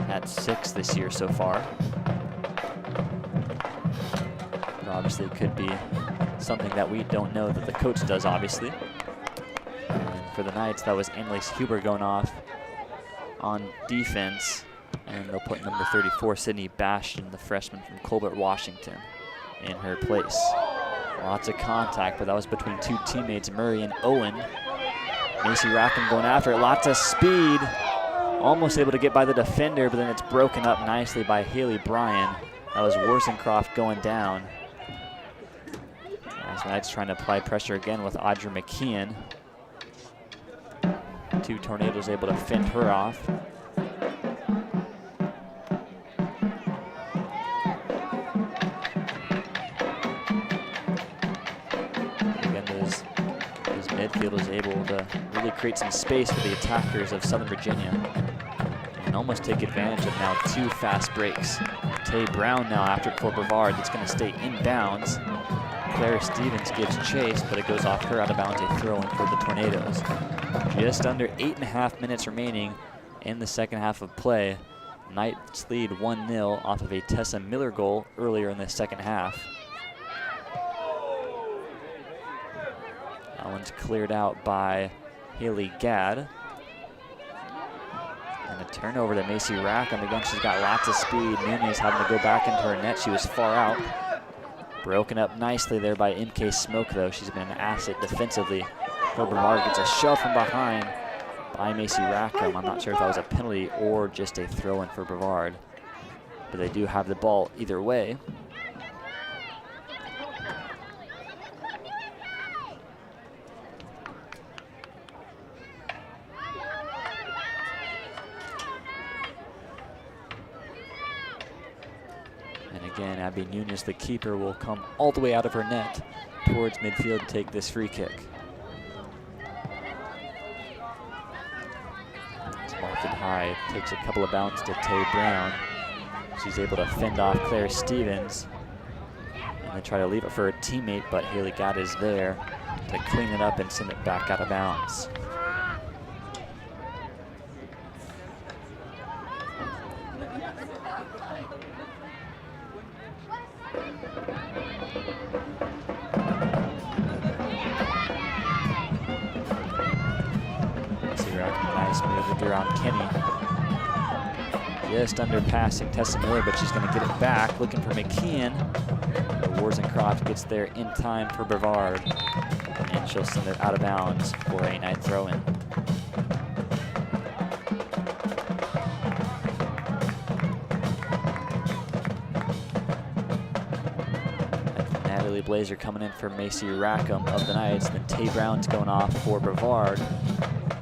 at 6 this year so far. But obviously it could be something that we don't know that the coach does, obviously. And for the Knights, that was Annalise Huber going off on defense. And they'll put number 34, Sydney Bastion, the freshman from Colbert, Washington, in her place. Lots of contact, but that was between two teammates, Murray and Owen. Macy Rackham going after it, lots of speed. Almost able to get by the defender, but then it's broken up nicely by Haley Bryan. That was Worsencroft going down. As the Knights trying to apply pressure again with Audrey McKeon. Two Tornadoes able to fend her off. Midfield was able to really create some space for the attackers of Southern Virginia and almost take advantage of now 2 fast breaks. Tay Brown now after it for Brevard. That's going to stay inbounds. Claire Stevens gives chase, but it goes off her out of bounds, a throw-in for the Tornadoes. Just under 8.5 minutes remaining in the second half of play. Knights lead 1-0 off of a Tessa Miller goal earlier in the second half. That one's cleared out by Haley Gadd. And a turnover to Macy Rackham. Again, she's got lots of speed. Nunez having to go back into her net. She was far out. Broken up nicely there by MK Smoke, though. She's been an asset defensively. Brevard gets a shove from behind by Macy Rackham. I'm not sure if that was a penalty or just a throw-in for Brevard. But they do have the ball either way. again, Abby Nunez, the keeper, will come all the way out of her net towards midfield to take this free kick. It's lofted high, takes a couple of bounces to Tay Brown. She's able to fend off Claire Stevens. And they try to leave it for a teammate, but Haley Gadd is there to clean it up and send it back out of bounds. Nice move around Kenny. Just under passing Tessa Miller, but she's going to get it back, looking for McKeon. Warzencroft gets there in time for Brevard, and she'll send it out of bounds for a night throw-in. Natalie Blazer coming in for Macy Rackham of the Knights, then Tay Brown's going off for Brevard.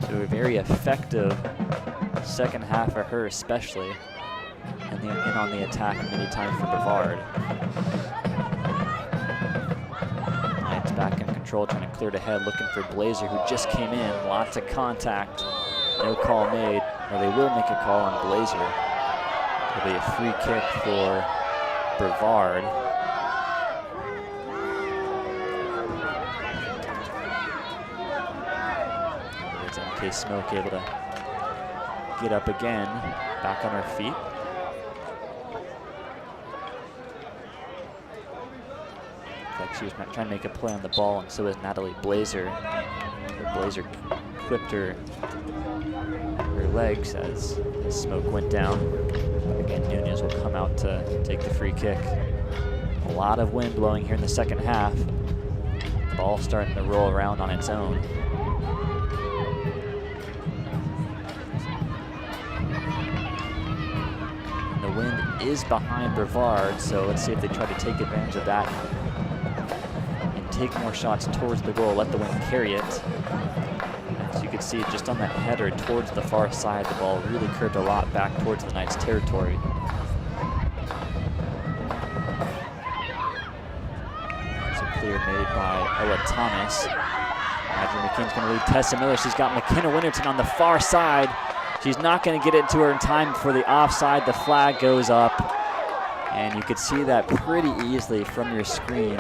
So a very effective second half for her especially, and in on the attack many times for Brevard. Knights back in control, trying to clear it ahead, looking for Blazer, who just came in. Lots of contact, no call made. Or they will make a call on Blazer. It'll be a free kick for Brevard. MK Smoke able to get up again, back on her feet. Looks like she was trying to make a play on the ball, and so is Natalie Blazer. Blazer clipped her legs as Smoke went down. Again, Nunez will come out to take the free kick. A lot of wind blowing here in the second half. Ball starting to roll around on its own. Is behind Brevard, so let's see if they try to take advantage of that and take more shots towards the goal, let the wind carry it. As you can see, just on that header towards the far side, the ball really curved a lot back towards the Knights' territory. It's a clear made by Ella Thomas. Adrian McKeon's going to lead Tessa Miller. She's got McKenna Winterton on the far side. She's not going to get it to her in time for the offside. The flag goes up, and you could see that pretty easily from your screen.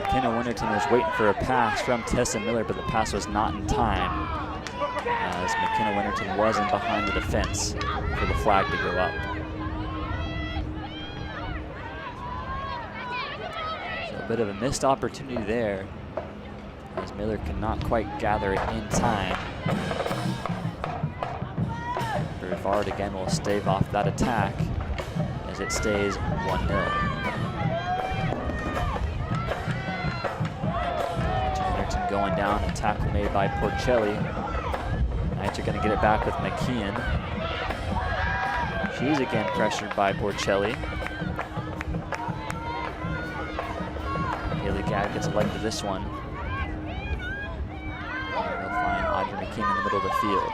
McKenna Winterton was waiting for a pass from Tessa Miller, but the pass was not in time, as McKenna Winterton was in behind the defense for the flag to go up. So a bit of a missed opportunity there, as Miller could not quite gather it in time. Brevard again will stave off that attack as it stays 1-0. Winterton going down, a tackle made by Porcelli. Knights are going to get it back with McKeon. She's again pressured by Porcelli. Haley Gadd gets a leg to this one. And they'll find Audrey McKeon in the middle of the field.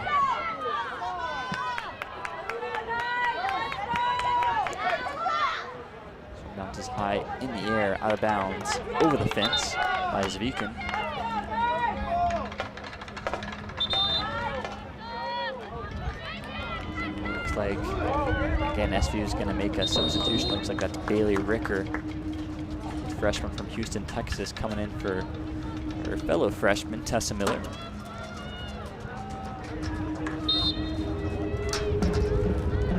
Bounces high in the air, out of bounds, over the fence by Zvikin. Looks like, again, SVU is going to make a substitution. Looks like that's Bailey Ricker, freshman from Houston, Texas, coming in for her fellow freshman, Tessa Miller.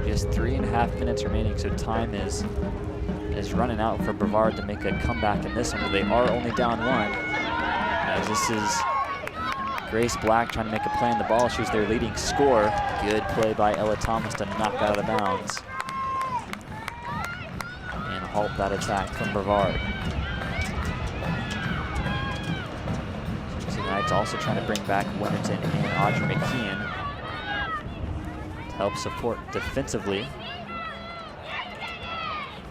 Just 3.5 minutes remaining, so time is running out for Brevard to make a comeback in this one, but they are only down 1. As this is Grace Black trying to make a play on the ball. She was their leading scorer. Good play by Ella Thomas to knock out of bounds and halt that attack from Brevard. So the Knights also trying to bring back Winterton and Audrey McKeon to help support defensively.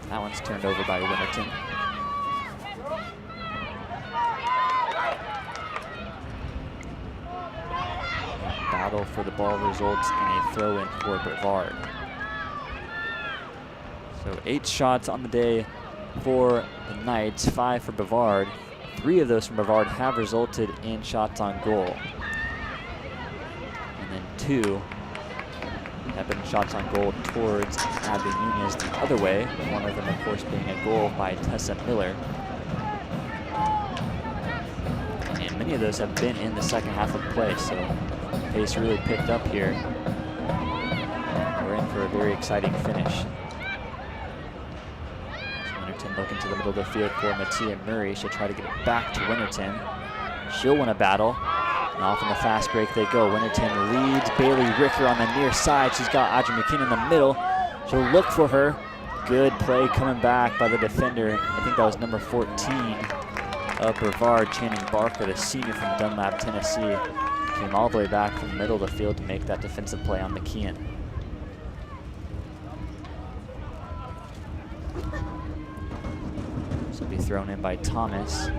That one's turned over by Winterton. Battle for the ball results in a throw-in for Brevard. So 8 shots on the day for the Knights, 5 for Brevard. 3 of those from Brevard have resulted in shots on goal. And then 2 have been shots on goal towards Abby Nunez the other way. One of them, of course, being a goal by Tessa Miller. And many of those have been in the second half of play, so pace really picked up here. We're in for a very exciting finish. Winterton looking to the middle of the field for Mattia Murray. She'll try to get it back to Winterton. She'll win a battle. And off in the fast break they go. Winterton leads Bailey Ricker on the near side. She's got Audrey McKean in the middle. She'll look for her. Good play coming back by the defender. I think that was number 14 of Brevard, Channing Barker, the senior from Dunlap, Tennessee. Came all the way back from the middle of the field to make that defensive play on McKean. This will be thrown in by Thomas.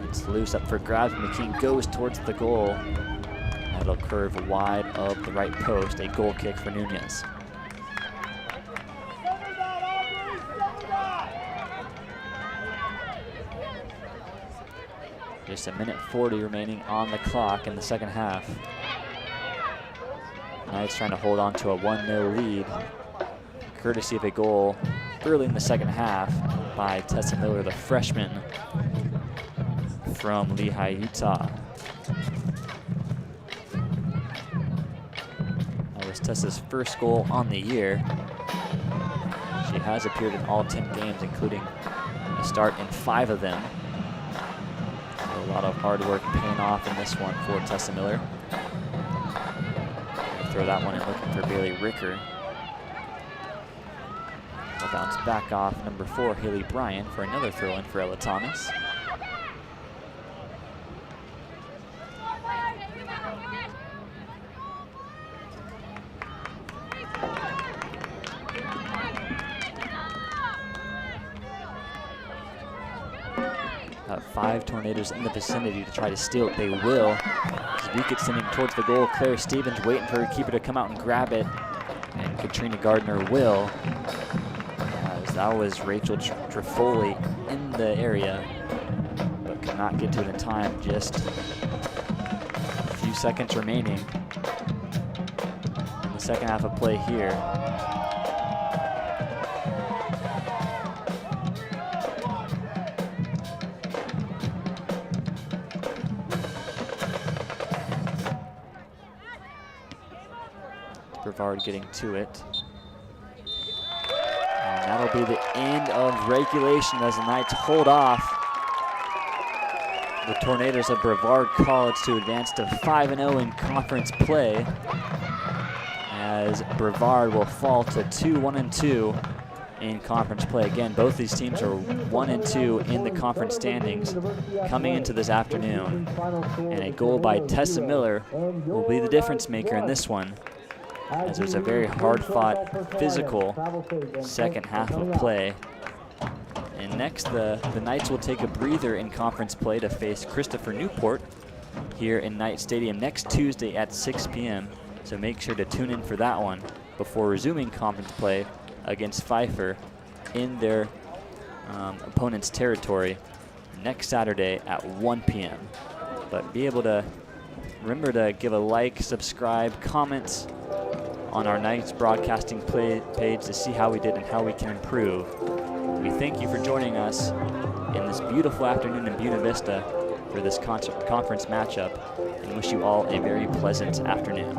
It's loose up for grabs. McKean goes towards the goal. That'll curve wide of the right post. A goal kick for Nunez. Just a minute 40 remaining on the clock in the second half. Knights trying to hold on to a 1-0 lead, courtesy of a goal early in the second half by Tessa Miller, the freshman from Lehigh, Utah. That was Tessa's first goal on the year. She has appeared in all 10 games, including a start in 5 of them. A lot of hard work paying off in this one for Tessa Miller. Throw that one in looking for Bailey Ricker. Will bounce back off number 4, Haley Bryan, for another throw in for Ella Thomas. Got 5 Tornadoes in the vicinity to try to steal it. They will. Zbukit sending towards the goal. Claire Stevens waiting for her keeper to come out and grab it. And Katrina Gardner will. As that was Rachel Trifoli in the area, but could not get to it in time. Just a few seconds remaining in the second half of play here. Brevard getting to it. And that'll be the end of regulation as the Knights hold off the Tornadoes of Brevard College to advance to 5-0 in conference play, as Brevard will fall to 1-2 in conference play. Again, both these teams are 1-2 in the conference standings coming into this afternoon. And a goal by Tessa Miller will be the difference maker in this one, as it was a very hard-fought, physical second half of play. And next, the Knights will take a breather in conference play to face Christopher Newport here in Knight Stadium next Tuesday at 6 p.m. So make sure to tune in for that one before resuming conference play against Pfeiffer in their opponent's territory next Saturday at 1 p.m. But be able to remember to give a like, subscribe, comments on our Knights broadcasting page to see how we did and how we can improve. We thank you for joining us in this beautiful afternoon in Buena Vista for this conference matchup, and wish you all a very pleasant afternoon.